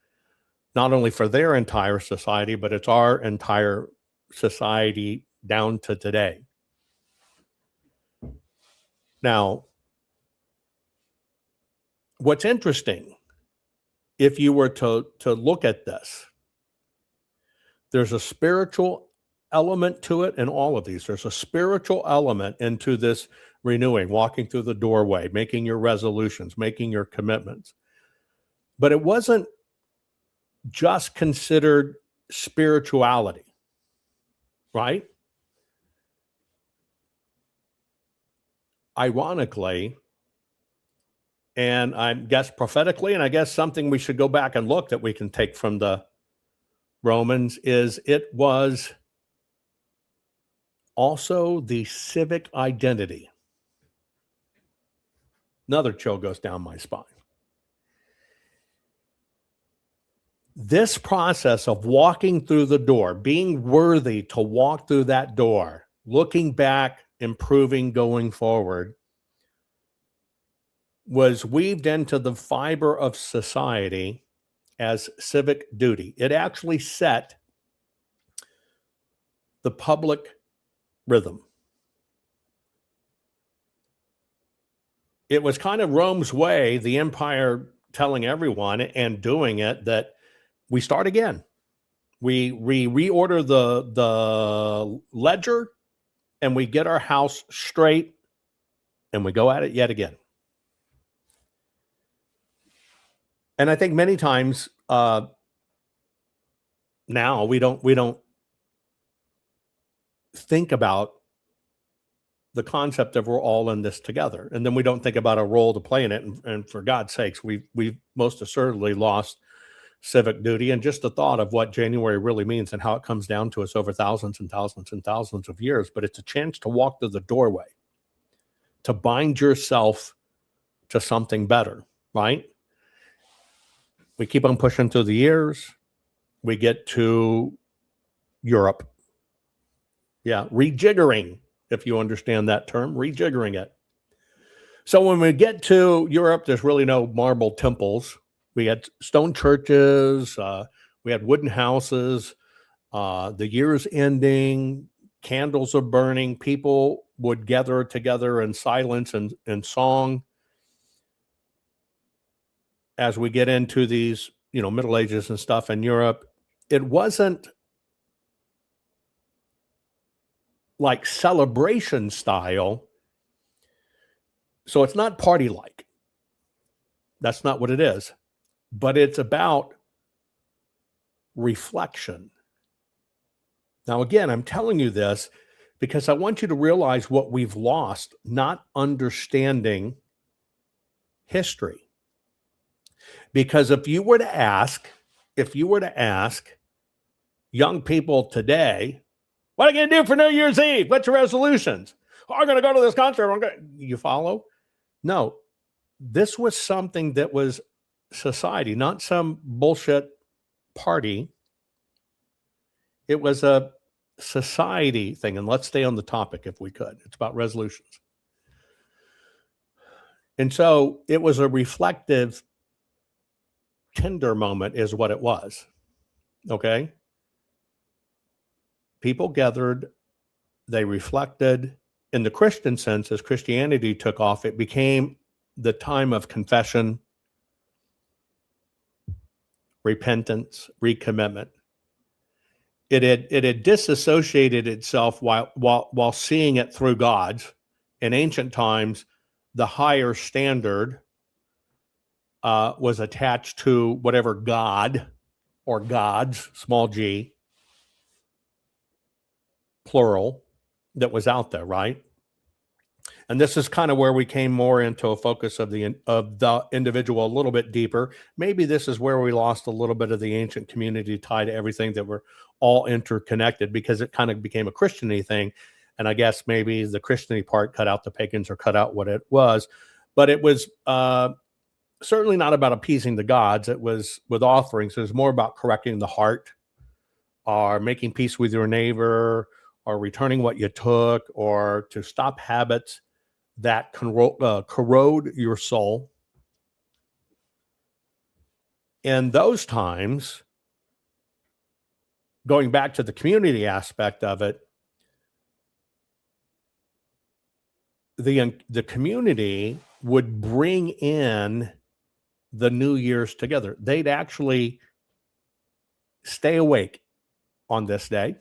not only for their entire society, but it's our entire society down to today. Now, what's interesting, if you were to look at this, there's a spiritual element to it in all of these. There's a spiritual element into this renewing, walking through the doorway, making your resolutions, making your commitments. But it wasn't just considered spirituality, right? Ironically, and I guess prophetically, and I guess something we should go back and look that we can take from the Romans, is it was also the civic identity. Another chill goes down my spine. This process of walking through the door, being worthy to walk through that door, looking back, improving, going forward, was weaved into the fiber of society as civic duty. It actually set the public rhythm. It was kind of Rome's way, the empire telling everyone and doing it, that we start again. We reorder the ledger, and we get our house straight, and we go at it yet again. And I think many times now we don't think about the concept of we're all in this together, and then we don't think about a role to play in it. And for God's sakes, we've most assuredly lost civic duty, and just the thought of what January really means and how it comes down to us over thousands and thousands and thousands of years. But it's a chance to walk through the doorway, to bind yourself to something better, right? We keep on pushing through the years. We get to Europe. Yeah, rejiggering, if you understand that term, rejiggering it. So when we get to Europe, there's really no marble temples. We had stone churches. We had wooden houses. The year's ending, candles are burning. People would gather together in silence and song. As we get into these, Middle Ages and stuff in Europe, it wasn't like celebration style. So it's not party like. That's not what it is. But it's about reflection. Now, again, I'm telling you this because I want you to realize what we've lost, not understanding history. Because if you were to ask young people today, what are you going to do for New Year's Eve? What's your resolutions? Oh, I'm going to go to this concert. You follow? No, this was something that was society, not some bullshit party. It was a society thing. And let's stay on the topic if we could. It's about resolutions. And so it was a reflective, tender moment is what it was. Okay? People gathered, they reflected. In the Christian sense, as Christianity took off, it became the time of confession, repentance, recommitment. It had disassociated itself while seeing it through God's. In ancient times, the higher standard was attached to whatever God or gods, small g, plural, that was out there, right? And this is kind of where we came more into a focus of the individual a little bit deeper. Maybe this is where we lost a little bit of the ancient community tied to everything, that we're all interconnected, because it kind of became a Christian-y thing. And I guess maybe the Christian-y part cut out the pagans or cut out what it was. But it was certainly not about appeasing the gods. It was with offerings. It was more about correcting the heart, or making peace with your neighbor, or returning what you took, or to stop habits that corrode your soul. In those times, going back to the community aspect of it, the community would bring in the New Year's together. They'd actually stay awake on this day,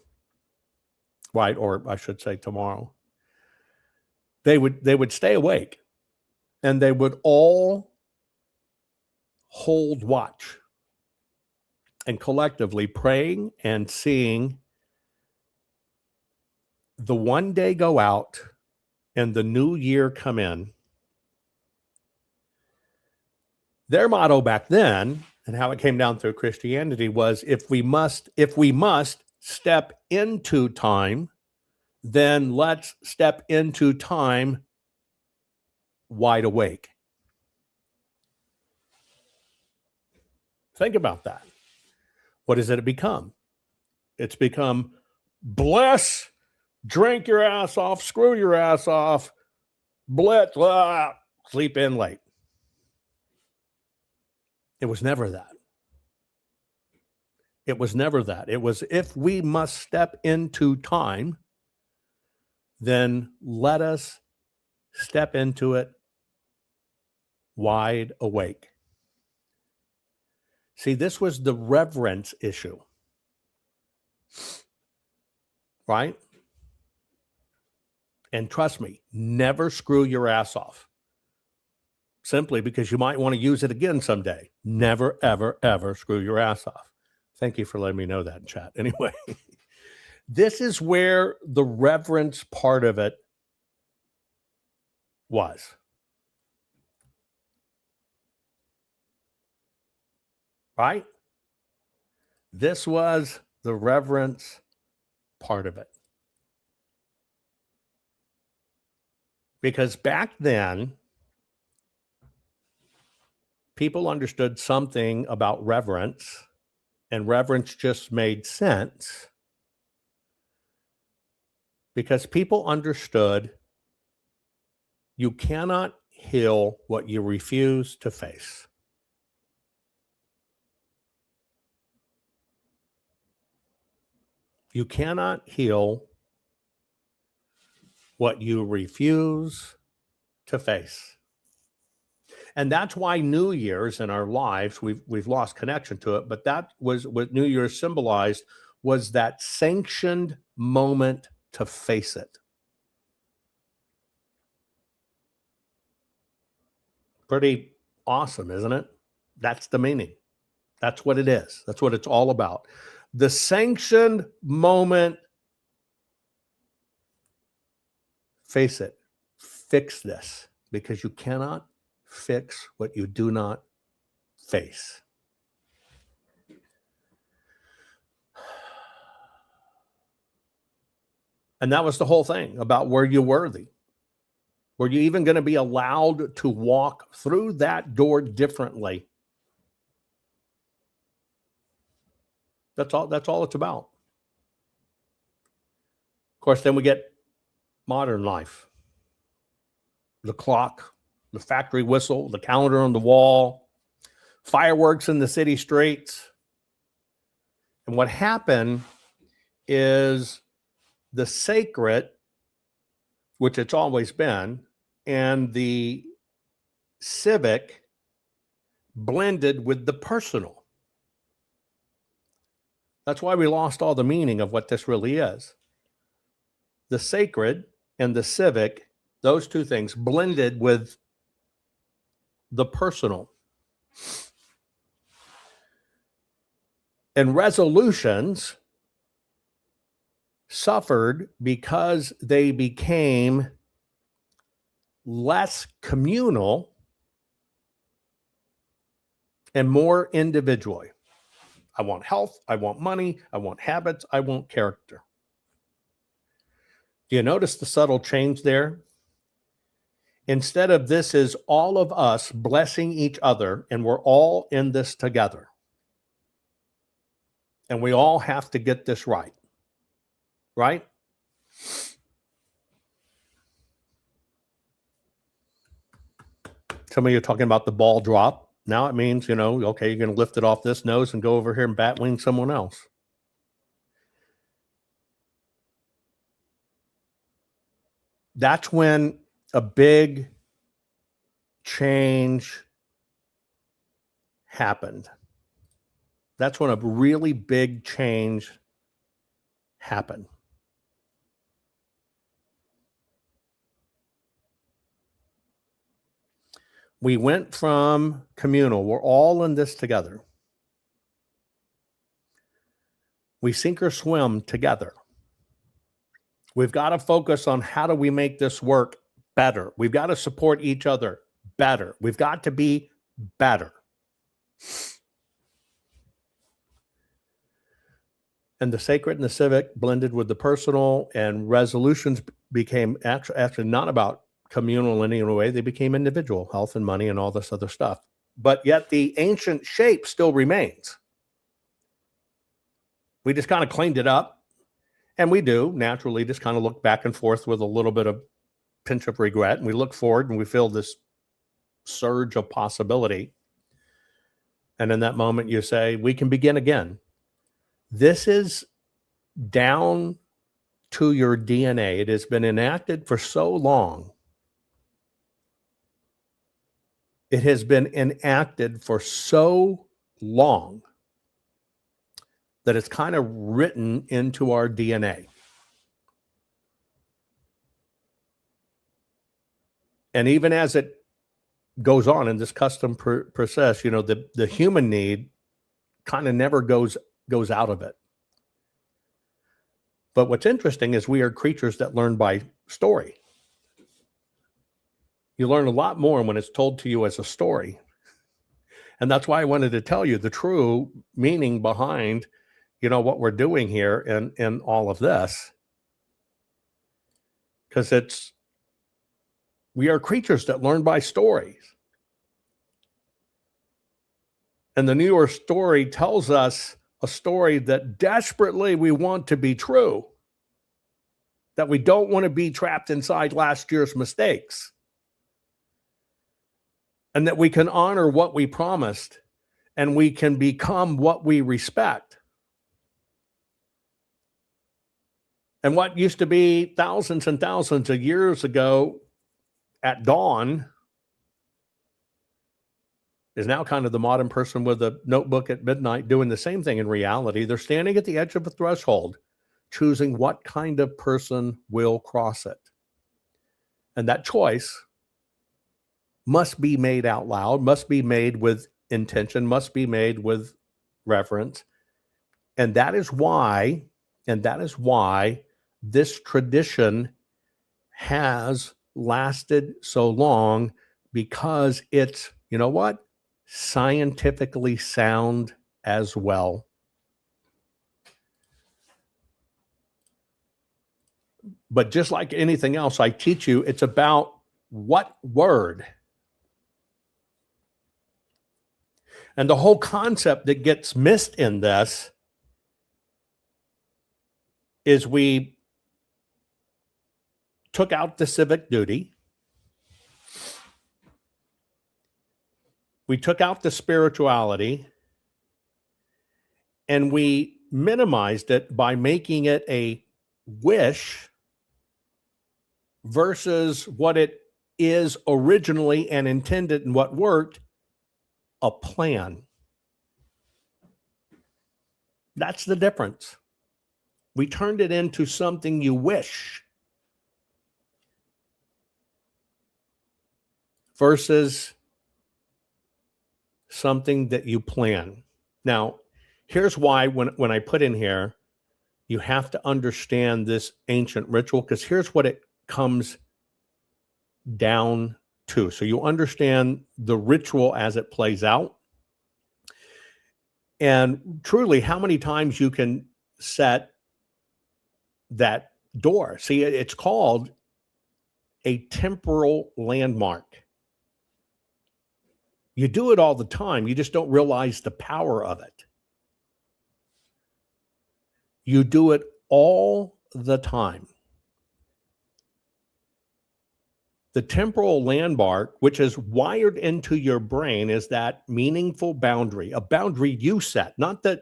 right? Or I should say tomorrow. They would stay awake, and they would all hold watch and collectively praying and seeing the one day go out and the new year come in. Their motto back then, and how it came down through Christianity, was if we must step into time, then let's step into time wide awake. Think about that. What has it become? It's become bless drink your ass off, screw your ass off, blitz, blah, sleep in late. It was never that. It was never that. It was, if we must step into time, then let us step into it wide awake. See, this was the reverence issue, right? And trust me, never screw your ass off. Simply because you might want to use it again someday. Never, ever, ever screw your ass off. Thank you for letting me know that in chat. Anyway, this is where the reverence part of it was. Right? This was the reverence part of it. Because back then, people understood something about reverence, and reverence just made sense because people understood you cannot heal what you refuse to face. You cannot heal what you refuse to face. And that's why New Year's in our lives, we've lost connection to it, but that was what New Year's symbolized, was that sanctioned moment to face it. Pretty awesome, isn't it? That's the meaning. That's what it is. That's what it's all about. The sanctioned moment, face it, fix this, because you cannot fix what you do not face. And that was the whole thing about, were you worthy? Were you even going to be allowed to walk through that door differently? That's all it's about. Of course, then we get modern life. The clock, the factory whistle, the calendar on the wall, fireworks in the city streets. And what happened is the sacred, which it's always been, and the civic blended with the personal. That's why we lost all the meaning of what this really is. The sacred and the civic, those two things blended with the personal. And resolutions suffered because they became less communal and more individually. I want health, I want money, I want habits, I want character. Do you notice the subtle change there? Instead of, this is all of us blessing each other and we're all in this together. And we all have to get this right. Right? Some of you are talking about the ball drop. Now it means, okay, you're going to lift it off this nose and go over here and bat wing someone else. That's when a big change happened. That's when a really big change happened. We went from communal, we're all in this together. We sink or swim together. We've got to focus on, how do we make this work better? We've got to support each other better. We've got to be better. And the sacred and the civic blended with the personal, and resolutions became actually not about communal in any way. They became individual, health and money and all this other stuff. But yet the ancient shape still remains. We just kind of cleaned it up And we do naturally just kind of look back and forth with a little bit of pinch of regret. And we look forward and we feel this surge of possibility. And in that moment, you say, we can begin again. This is down to your DNA. It has been enacted for so long. It has been enacted for so long that it's kind of written into our DNA. And even as it goes on in this custom process, you know, the human need kind of never goes out of it. But what's interesting is we are creatures that learn by story. You learn a lot more when it's told to you as a story. And that's why I wanted to tell you the true meaning behind, you know, what we're doing here in all of this. Because we are creatures that learn by stories. And the New York story tells us a story that desperately we want to be true, that we don't want to be trapped inside last year's mistakes, and that we can honor what we promised and we can become what we respect. And what used to be thousands and thousands of years ago at dawn is now kind of the modern person with a notebook at midnight doing the same thing in reality. They're standing at the edge of a threshold, choosing what kind of person will cross it. And that choice must be made out loud, must be made with intention, must be made with reverence. And that is why this tradition has lasted so long, because it's, you know what, scientifically sound as well. But just like anything else I teach you, it's about what word. And the whole concept that gets missed in this is we took out the civic duty. We took out the spirituality, and we minimized it by making it a wish versus what it is originally and intended and what worked, a plan. That's the difference. We turned it into something you wish versus something that you plan. Now, here's why when I put in here, you have to understand this ancient ritual, because here's what it comes down to. So you understand the ritual as it plays out. And truly, how many times you can set that door. See, it's called a temporal landmark. You do it all the time. You just don't realize the power of it. You do it all the time. The temporal landmark, which is wired into your brain, is that meaningful boundary, a boundary you set, not that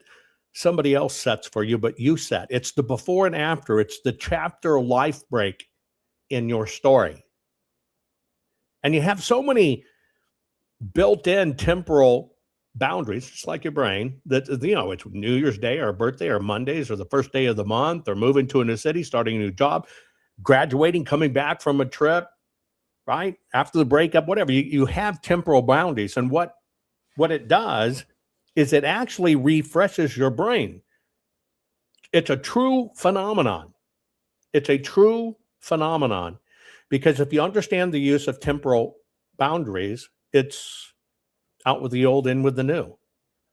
somebody else sets for you, but you set. It's the before and after. It's the chapter life break in your story. And you have so many built-in temporal boundaries, just like your brain, that, you know, it's New Year's Day or birthday or Mondays or the first day of the month or moving to a new city, starting a new job, graduating, coming back from a trip, right? After the breakup, whatever. You have temporal boundaries. And what it does is it actually refreshes your brain. It's a true phenomenon. It's a true phenomenon. Because if you understand the use of temporal boundaries, it's out with the old, in with the new.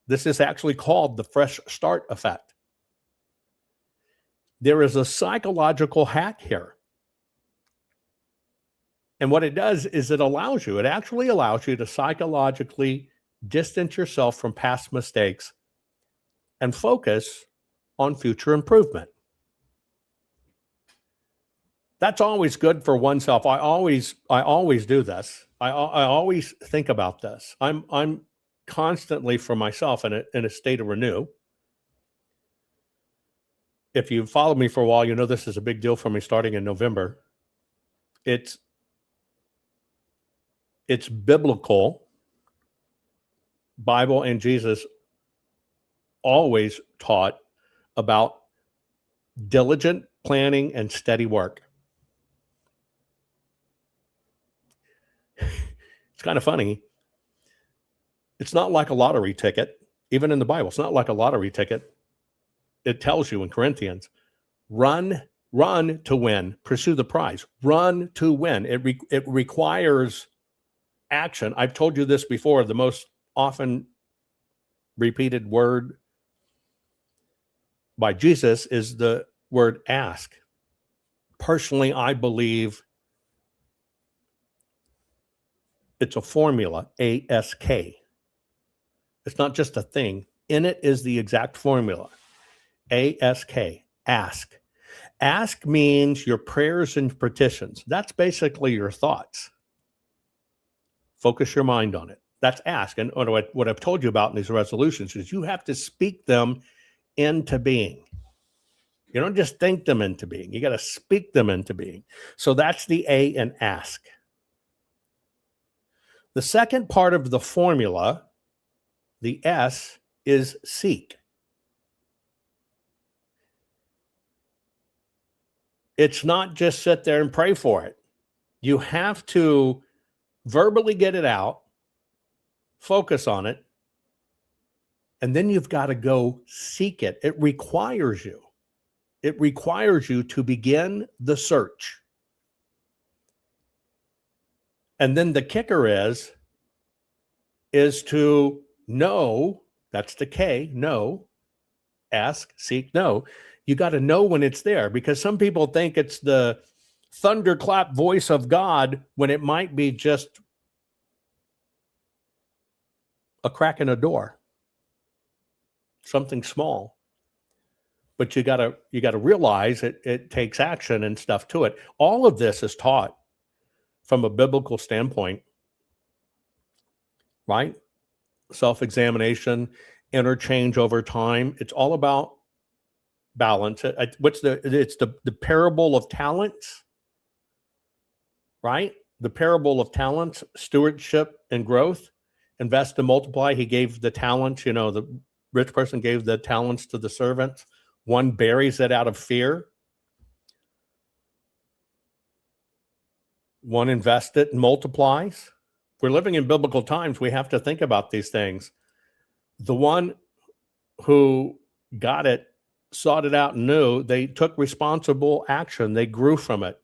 This is actually called the fresh start effect. There is a psychological hack here. And what it does is it actually allows you to psychologically distance yourself from past mistakes and focus on future improvement. That's always good for oneself. I always do this. I always think about this. I'm constantly for myself in a state of renew. If you've followed me for a while, you know this is a big deal for me starting in November. It's biblical. Bible and Jesus always taught about diligent planning and steady work. It's kind of funny. It's not like a lottery ticket. Even in the Bible, it's not like a lottery ticket. It tells you in Corinthians, run to win, pursue the prize, run to win. It requires action. I've told you this before. The most often repeated word by Jesus is the word ask. Personally, I believe it's a formula, ASK. It's not just a thing. In it is the exact formula. ASK, ask. Ask means your prayers and petitions. That's basically your thoughts. Focus your mind on it. That's ask. And what I've told you about in these resolutions is you have to speak them into being. You don't just think them into being. You got to speak them into being. So that's the A in ask. The second part of the formula, the S, is seek. It's not just sit there and pray for it. You have to verbally get it out, focus on it, and then you've got to go seek it. It requires you. It requires you to begin the search. And then the kicker is to know, that's the K, know, ask, seek, know. You got to know when it's there, because some people think it's the thunderclap voice of God when it might be just a crack in a door, something small. But you got to realize it takes action and stuff to it. All of this is taught from a biblical standpoint, right? Self-examination, interchange over time. It's all about balance. It's the parable of talents, right? The parable of talents, stewardship and growth. Invest and multiply. He gave the talents, the rich person gave the talents to the servants. One buries it out of fear. One invests it and multiplies. We're living in biblical times. We have to think about these things. The one who got it, sought it out, and knew, they took responsible action. They grew from it.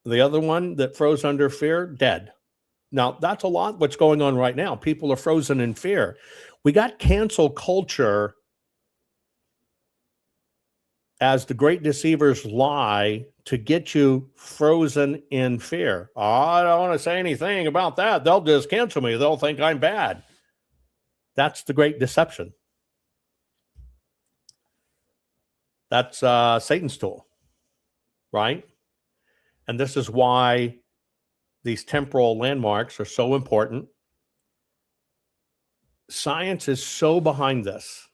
The other one that froze under fear, dead. Now, that's a lot what's going on right now. People are frozen in fear. We got cancel culture as the great deceivers lie to get you frozen in fear. Oh, I don't want to say anything about that. They'll just cancel me. They'll think I'm bad. That's the great deception. That's Satan's tool, right? And this is why these temporal landmarks are so important. Science is so behind this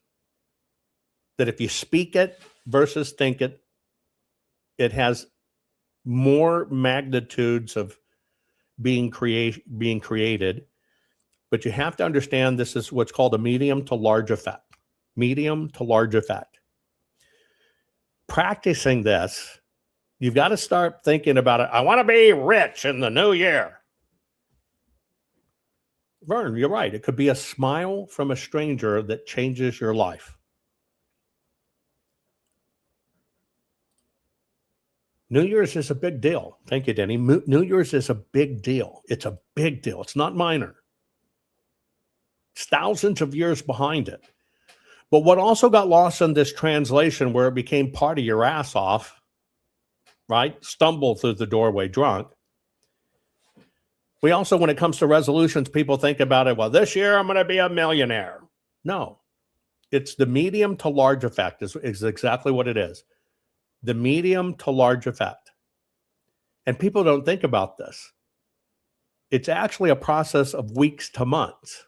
that if you speak it versus think it, it has more magnitudes of being created. But you have to understand this is what's called a medium to large effect. Medium to large effect. Practicing this, you've got to start thinking about it. I want to be rich in the new year. Vern, you're right. It could be a smile from a stranger that changes your life. New Year's is a big deal. Thank you, Denny. New Year's is a big deal. It's a big deal. It's not minor. It's thousands of years behind it. But what also got lost in this translation, where it became party your ass off, right? Stumble through the doorway drunk. We also, when it comes to resolutions, people think about it, well, this year I'm going to be a millionaire. No, it's the medium to large effect is exactly what it is. the medium to large effect. And people don't think about this. It's actually a process of weeks to months.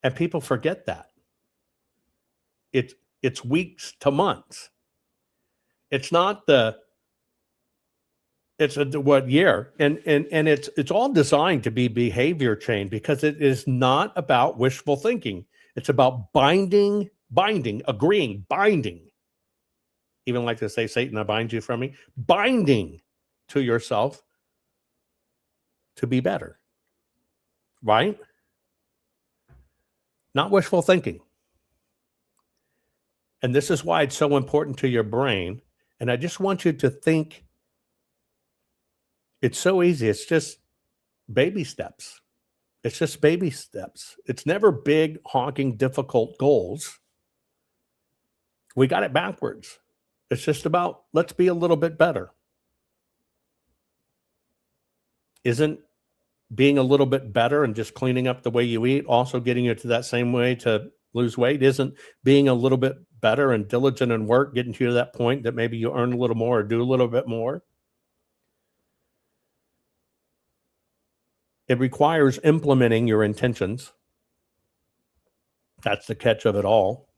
And people forget that. It's weeks to months. It's not what year. And it's all designed to be behavior change, because it is not about wishful thinking. It's about binding, agreeing, binding. Even like to say, Satan, I bind you from me. Binding to yourself to be better. Right? Not wishful thinking. And this is why it's so important to your brain. And I just want you to think, it's so easy. It's just baby steps. It's just baby steps. It's never big, honking, difficult goals. We got it backwards. It's just about, let's be a little bit better. Isn't being a little bit better and just cleaning up the way you eat also getting you to that same way to lose weight? Isn't being a little bit better and diligent in work getting you to that point that maybe you earn a little more or do a little bit more? It requires implementing your intentions. That's the catch of it all.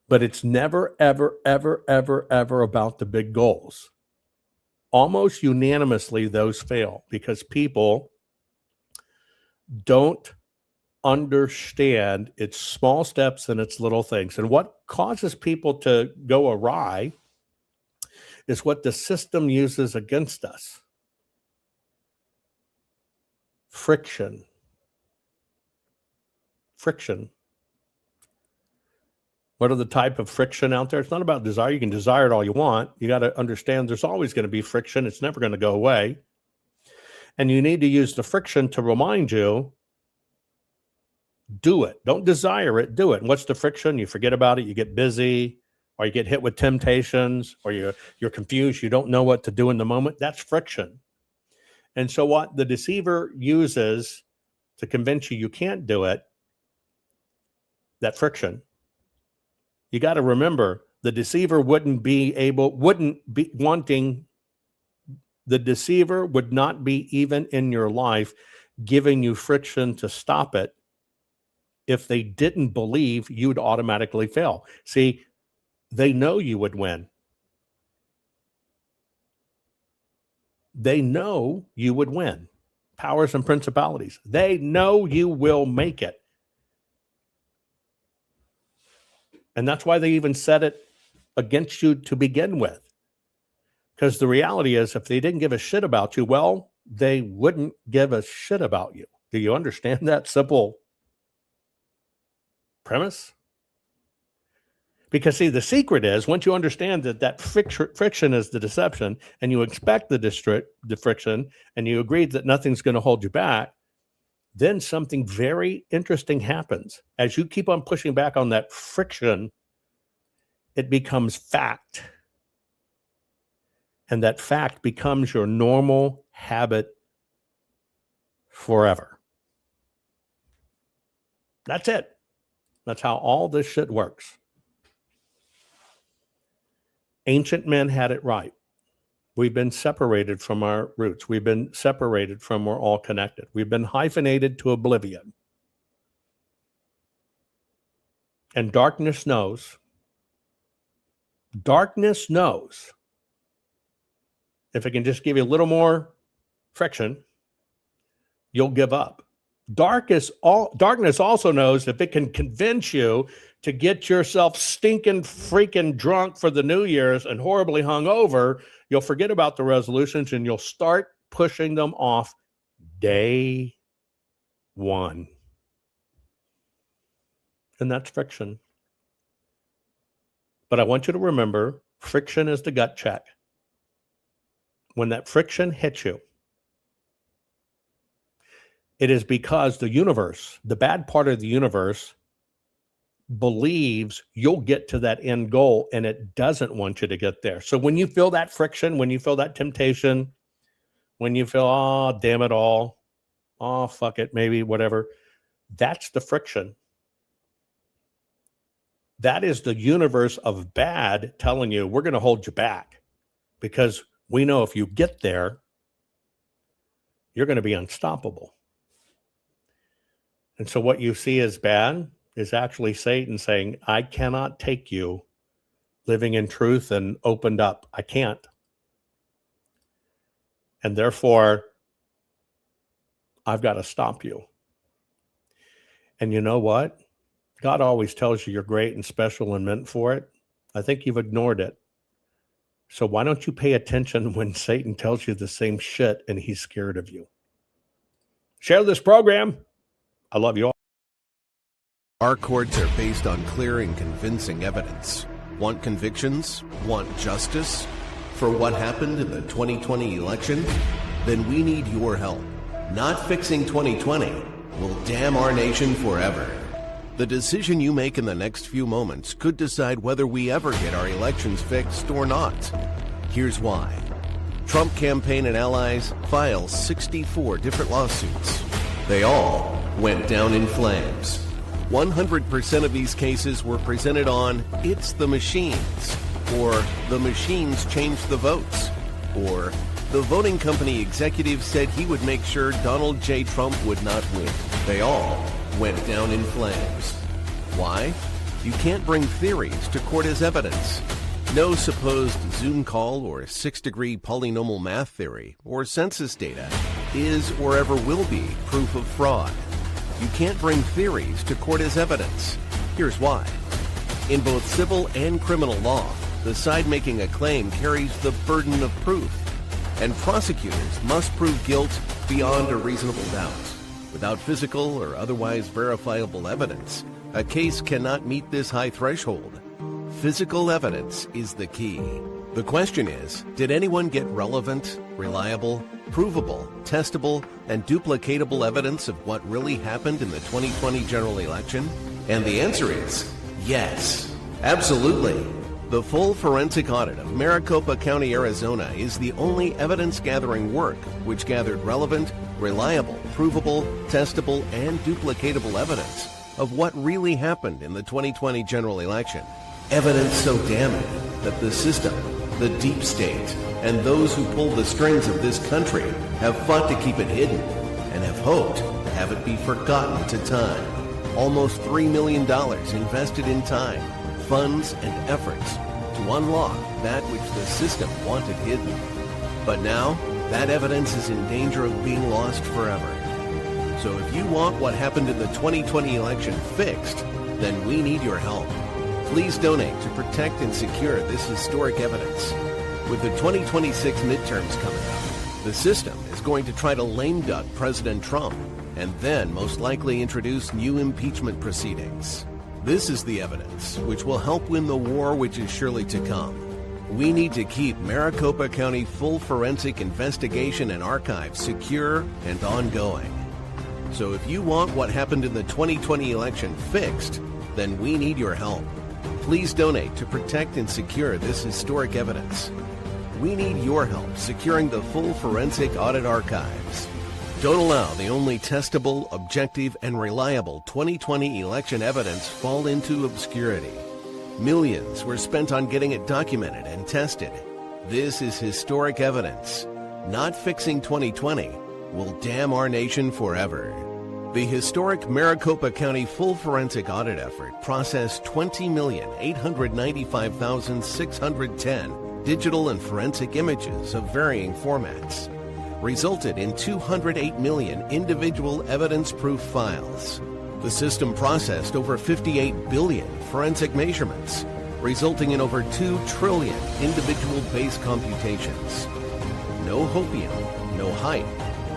But it's never, ever, ever, ever, ever about the big goals. Almost unanimously, those fail because people don't understand its small steps and its little things. And what causes people to go awry is what the system uses against us. Friction. What are the type of friction out there? It's not about desire. You can desire it all you want. You got to understand there's always going to be friction. It's never going to go away. And you need to use the friction to remind you, do it. Don't desire it, do it. And what's the friction? You forget about it. You get busy, or you get hit with temptations, or you're confused. You don't know what to do in the moment. That's friction. And so what the deceiver uses to convince you can't do it, that friction, you got to remember, the deceiver the deceiver would not be even in your life giving you friction to stop it if they didn't believe you'd automatically fail. See, they know you would win. They know you would win. Powers and principalities. They know you will make it. And that's why they even set it against you to begin with. Because the reality is, if they didn't give a shit about you, well, they wouldn't give a shit about you. Do you understand that simple premise? Because, see, the secret is, once you understand that friction is the deception, and you expect the friction, and you agree that nothing's going to hold you back, then something very interesting happens. As you keep on pushing back on that friction, it becomes fact. And that fact becomes your normal habit forever. That's it. That's how all this shit works. Ancient men had it right. We've been separated from our roots. We've been separated from we're all connected. We've been hyphenated to oblivion. And darkness knows. Darkness knows. If it can just give you a little more friction, you'll give up. Darkness also knows if it can convince you to get yourself stinking freaking drunk for the New Year's and horribly hungover, you'll forget about the resolutions and you'll start pushing them off day one. And that's friction. But I want you to remember, friction is the gut check. When that friction hits you, it is because the universe, the bad part of the universe, believes you'll get to that end goal and it doesn't want you to get there. So when you feel that friction, when you feel that temptation, when you feel, oh, damn it all, oh, fuck it, maybe, whatever, that's the friction. That is the universe of bad telling you we're going to hold you back because we know if you get there, you're going to be unstoppable. And so what you see as bad is actually Satan saying, I cannot take you living in truth and opened up. I can't. And therefore, I've got to stop you. And you know what? God always tells you you're great and special and meant for it. I think you've ignored it. So why don't you pay attention when Satan tells you the same shit and he's scared of you? Share this program. I love you all. Our courts are based on clear and convincing evidence. Want convictions? Want justice? For what happened in the 2020 election? Then we need your help. Not fixing 2020 will damn our nation forever. The decision you make in the next few moments could decide whether we ever get our elections fixed or not. Here's why. Trump campaign and allies filed 64 different lawsuits. They all went down in flames. 100% of these cases were presented on It's the Machines, or The Machines Changed the Votes, or The Voting Company Executive Said He Would Make Sure Donald J. Trump Would Not Win. They all went down in flames. Why? You can't bring theories to court as evidence. No supposed Zoom call or six-degree polynomial math theory or census data is or ever will be proof of fraud. You can't bring theories to court as evidence. Here's why. In both civil and criminal law, the side making a claim carries the burden of proof, and prosecutors must prove guilt beyond a reasonable doubt. Without physical or otherwise verifiable evidence, a case cannot meet this high threshold. Physical evidence is the key. The question is, did anyone get relevant, reliable, provable, testable, and duplicatable evidence of what really happened in the 2020 general election? And the answer is yes, absolutely. The full forensic audit of Maricopa County, Arizona is the only evidence-gathering work which gathered relevant, reliable, provable, testable, and duplicatable evidence of what really happened in the 2020 general election. Evidence so damning that the system, the deep state, and those who pull the strings of this country have fought to keep it hidden and have hoped to have it be forgotten to time. Almost $3 million invested in time, funds, and efforts to unlock that which the system wanted hidden. But now, that evidence is in danger of being lost forever. So if you want what happened in the 2020 election fixed, then we need your help. Please donate to protect and secure this historic evidence. With the 2026 midterms coming up, the system is going to try to lame duck President Trump and then most likely introduce new impeachment proceedings. This is the evidence which will help win the war which is surely to come. We need to keep Maricopa County full forensic investigation and archives secure and ongoing. So if you want what happened in the 2020 election fixed, then we need your help. Please donate to protect and secure this historic evidence. We need your help securing the full forensic audit archives. Don't allow the only testable, objective, and reliable 2020 election evidence fall into obscurity. Millions were spent on getting it documented and tested. This is historic evidence. Not fixing 2020 will damn our nation forever. The historic Maricopa County full forensic audit effort processed 20,895,610 digital and forensic images of varying formats, resulted in 208 million individual evidence-proof files. The system processed over 58 billion forensic measurements, resulting in over 2 trillion individual base computations. No hopium, no hype,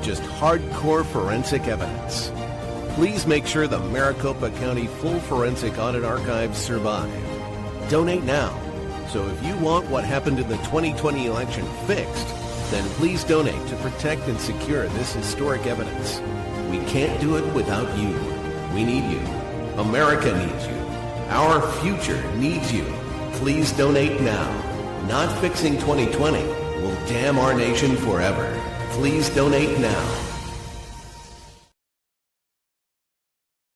just hardcore forensic evidence. Please make sure the Maricopa County full forensic audit archives survive. Donate now. So if you want what happened in the 2020 election fixed, then please donate to protect and secure this historic evidence. We can't do it without you. We need you. America needs you. Our future needs you. Please donate now. Not fixing 2020 will damn our nation forever. Please donate now.